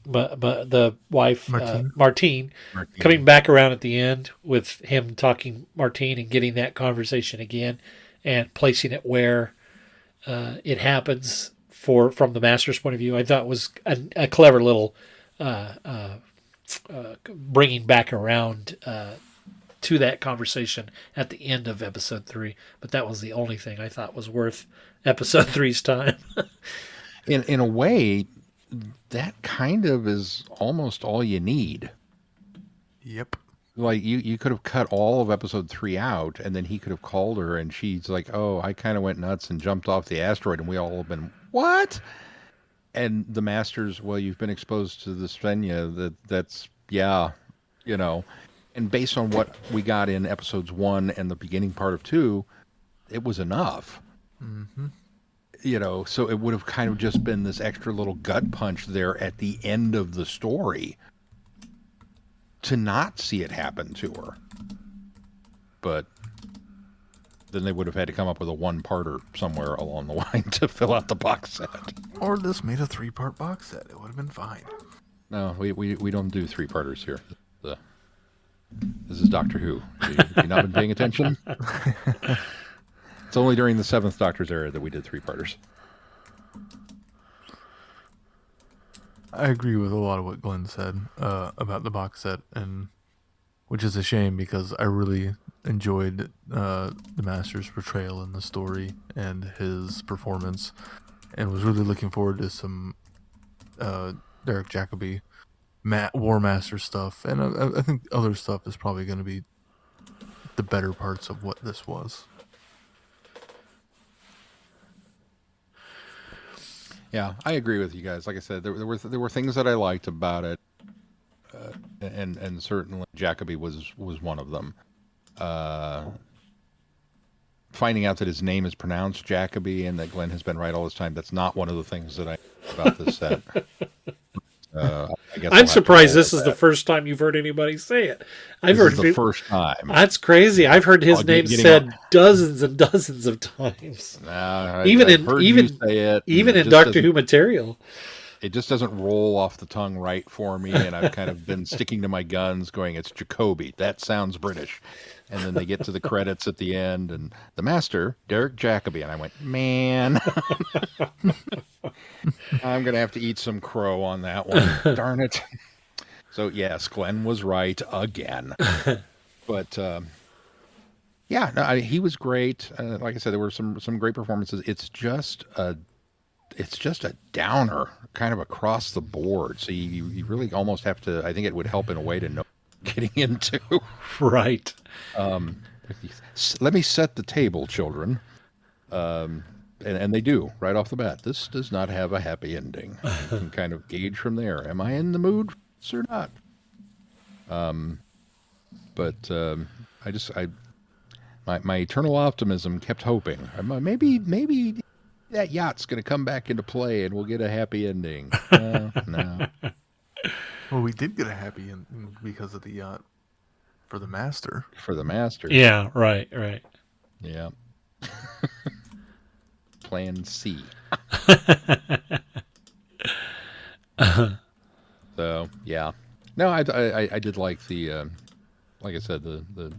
But the wife, Martine, coming back around at the end with him talking Martine and getting that conversation again and placing it where it happens from the master's point of view, I thought was a clever little bringing back around to that conversation at the end of episode 3. But that was the only thing I thought was worth episode 3's time. In a way, that kind of is almost all you need. Yep. like you could have cut all of episode 3 out, and then he could have called her, and she's like, "Oh, I kind of went nuts and jumped off the asteroid," and we all have been what? And the Masters, well, you've been exposed to the Svenja. That's yeah, and based on what we got in episodes 1 and the beginning part of 2, it was enough. Mm-hmm. So it would have kind of just been this extra little gut punch there at the end of the story to not see it happen to her. But then they would have had to come up with a 1-parter somewhere along the line to fill out the box set. Or this made a 3-part box set. It would have been fine. No, we don't do 3-parters here. This is Doctor Who. Have you not been paying attention? It's only during the 7th Doctor's era that we did 3-parters. I agree with a lot of what Glenn said about the box set, and which is a shame because I really enjoyed the Master's portrayal in the story and his performance, and was really looking forward to some Derek Jacobi War Master stuff, and I think other stuff is probably going to be the better parts of what this was. Yeah, I agree with you guys. Like I said, there were things that I liked about it, and certainly Jacobi was one of them. Finding out that his name is pronounced Jacobi and that Glenn has been right all this time, that's not one of the things that I about this set. I guess I'm surprised this is the first time you've heard anybody say it. I've heard the first time. That's crazy. I've heard his name said dozens and dozens of times. Even in Doctor Who material. It just doesn't roll off the tongue right for me, and I've kind of been sticking to my guns, going, "It's Jacobi. That sounds British." And then they get to the credits at the end, and the Master, Derek Jacobi, and I went, "Man, I'm going to have to eat some crow on that one. Darn it." So yes, Glenn was right again. But he was great. Like I said, there were some great performances. It's just a downer, kind of across the board. So you really almost have to. I think it would help in a way to know what you're getting into. Right. Let me set the table, children. And they do right off the bat. This does not have a happy ending. You can kind of gauge from there. Am I in the mood or not? My eternal optimism kept hoping. Maybe that yacht's going to come back into play and we'll get a happy ending. No. Well, we did get a happy ending because of the yacht for the Master. For the Master. Yeah, right. Yeah. Plan C. So, yeah. No, I did like the, like I said, the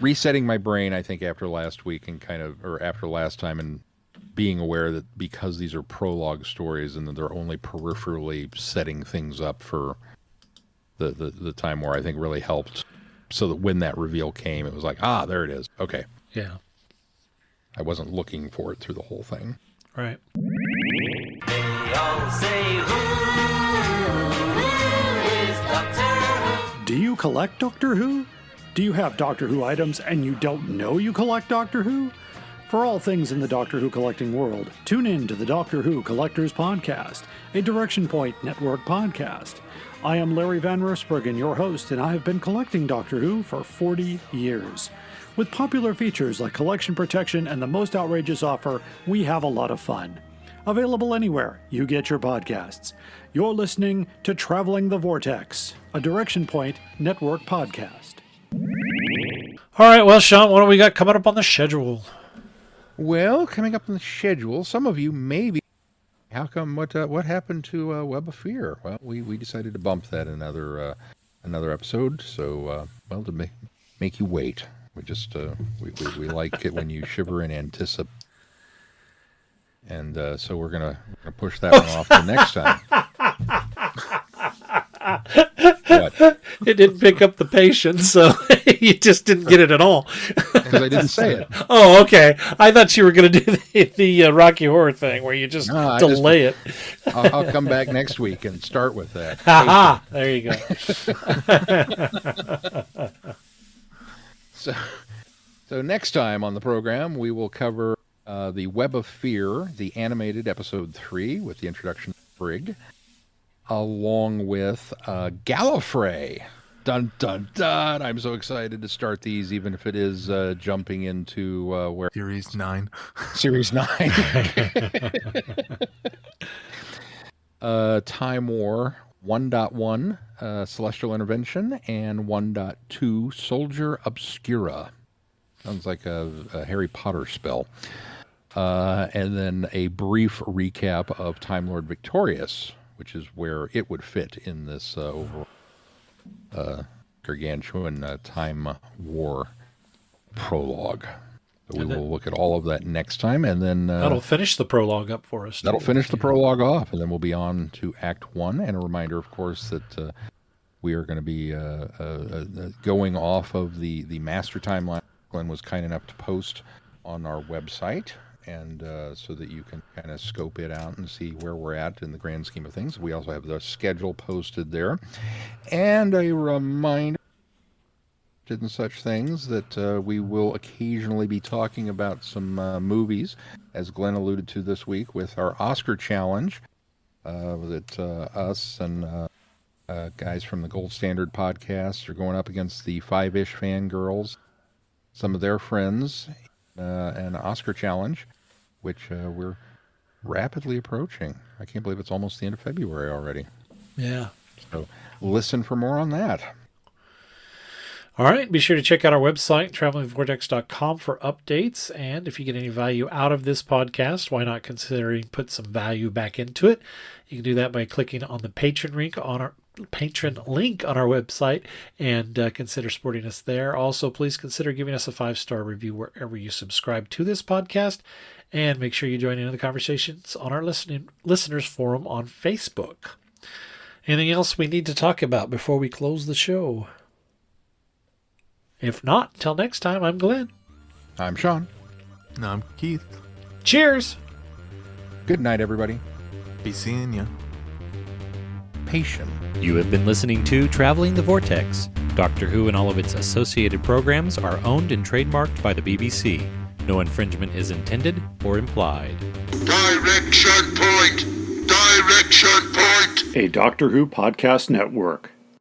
resetting my brain, I think, after last week and after last time, and being aware that because these are prologue stories and that they're only peripherally setting things up for the time where I think really helped, so that when that reveal came, it was like, there it is. Okay. Yeah. I wasn't looking for it through the whole thing. Right. They all say, who is Doctor Who? Do you collect Doctor Who? Do you have Doctor Who items and you don't know you collect Doctor Who? For all things in the Doctor Who collecting world, tune in to the Doctor Who Collectors Podcast, a Direction Point Network podcast. I am Larry Van Rosbergen, your host, and I have been collecting Doctor Who for 40 years. With popular features like collection protection and the most outrageous offer, we have a lot of fun. Available anywhere you get your podcasts. You're listening to Traveling the Vortex, a Direction Point Network podcast. All right, well, Sean, what do we got coming up on the schedule? Well, coming up on the schedule, some of you maybe. How come? What happened to Web of Fear? Well, we decided to bump that another episode. So, to make you wait. We just we like it when you shiver in anticipation, and so we're gonna push that one off to next time. What? It didn't pick up the patience, so you just didn't get it at all. because I didn't say it. Oh, okay. I thought you were going to do the Rocky Horror thing where you just delay it. I'll come back next week and start with that. Ha! There you go. So next time on the program, we will cover the Web of Fear, the animated episode 3 with the introduction of Frigg, along with Gallifrey. Dun, dun, dun. I'm so excited to start these, even if it is jumping into where Series 9. Series 9. Time War 1.1, Celestial Intervention, and 1.2, Soldier Obscura. Sounds like a Harry Potter spell. And then a brief recap of Time Lord Victorious, which is where it would fit in this overall gargantuan Time War prologue. So we will look at all of that next time, and then that'll finish the prologue up for us. That'll finish the prologue off, and then we'll be on to Act 1. And a reminder, of course, that we are going to be going off of the master timeline Glenn was kind enough to post on our website, and so that you can kind of scope it out and see where we're at in the grand scheme of things. We also have the schedule posted there, and a reminder and such things that we will occasionally be talking about some movies, as Glenn alluded to this week with our Oscar challenge that us and guys from the Gold Standard podcast are going up against the Five-ish Fangirls, some of their friends, an Oscar challenge, which we're rapidly approaching. I can't believe it's almost the end of February already. Yeah. So listen for more on that. All right, be sure to check out our website, travelingvortex.com, for updates. And if you get any value out of this podcast, why not considering put some value back into it? You can do that by clicking on the patron link on our website and consider supporting us there. Also, please consider giving us a 5-star review wherever you subscribe to this podcast. And make sure you join in the conversations on our listeners forum on Facebook. Anything else we need to talk about before we close the show? If not, till next time, I'm Glenn. I'm Sean. And I'm Keith. Cheers. Good night, everybody. Be seeing you. Patient. You have been listening to Traveling the Vortex. Doctor Who and all of its associated programs are owned and trademarked by the BBC. No infringement is intended or implied. Direction point! Direction point! A Doctor Who podcast network.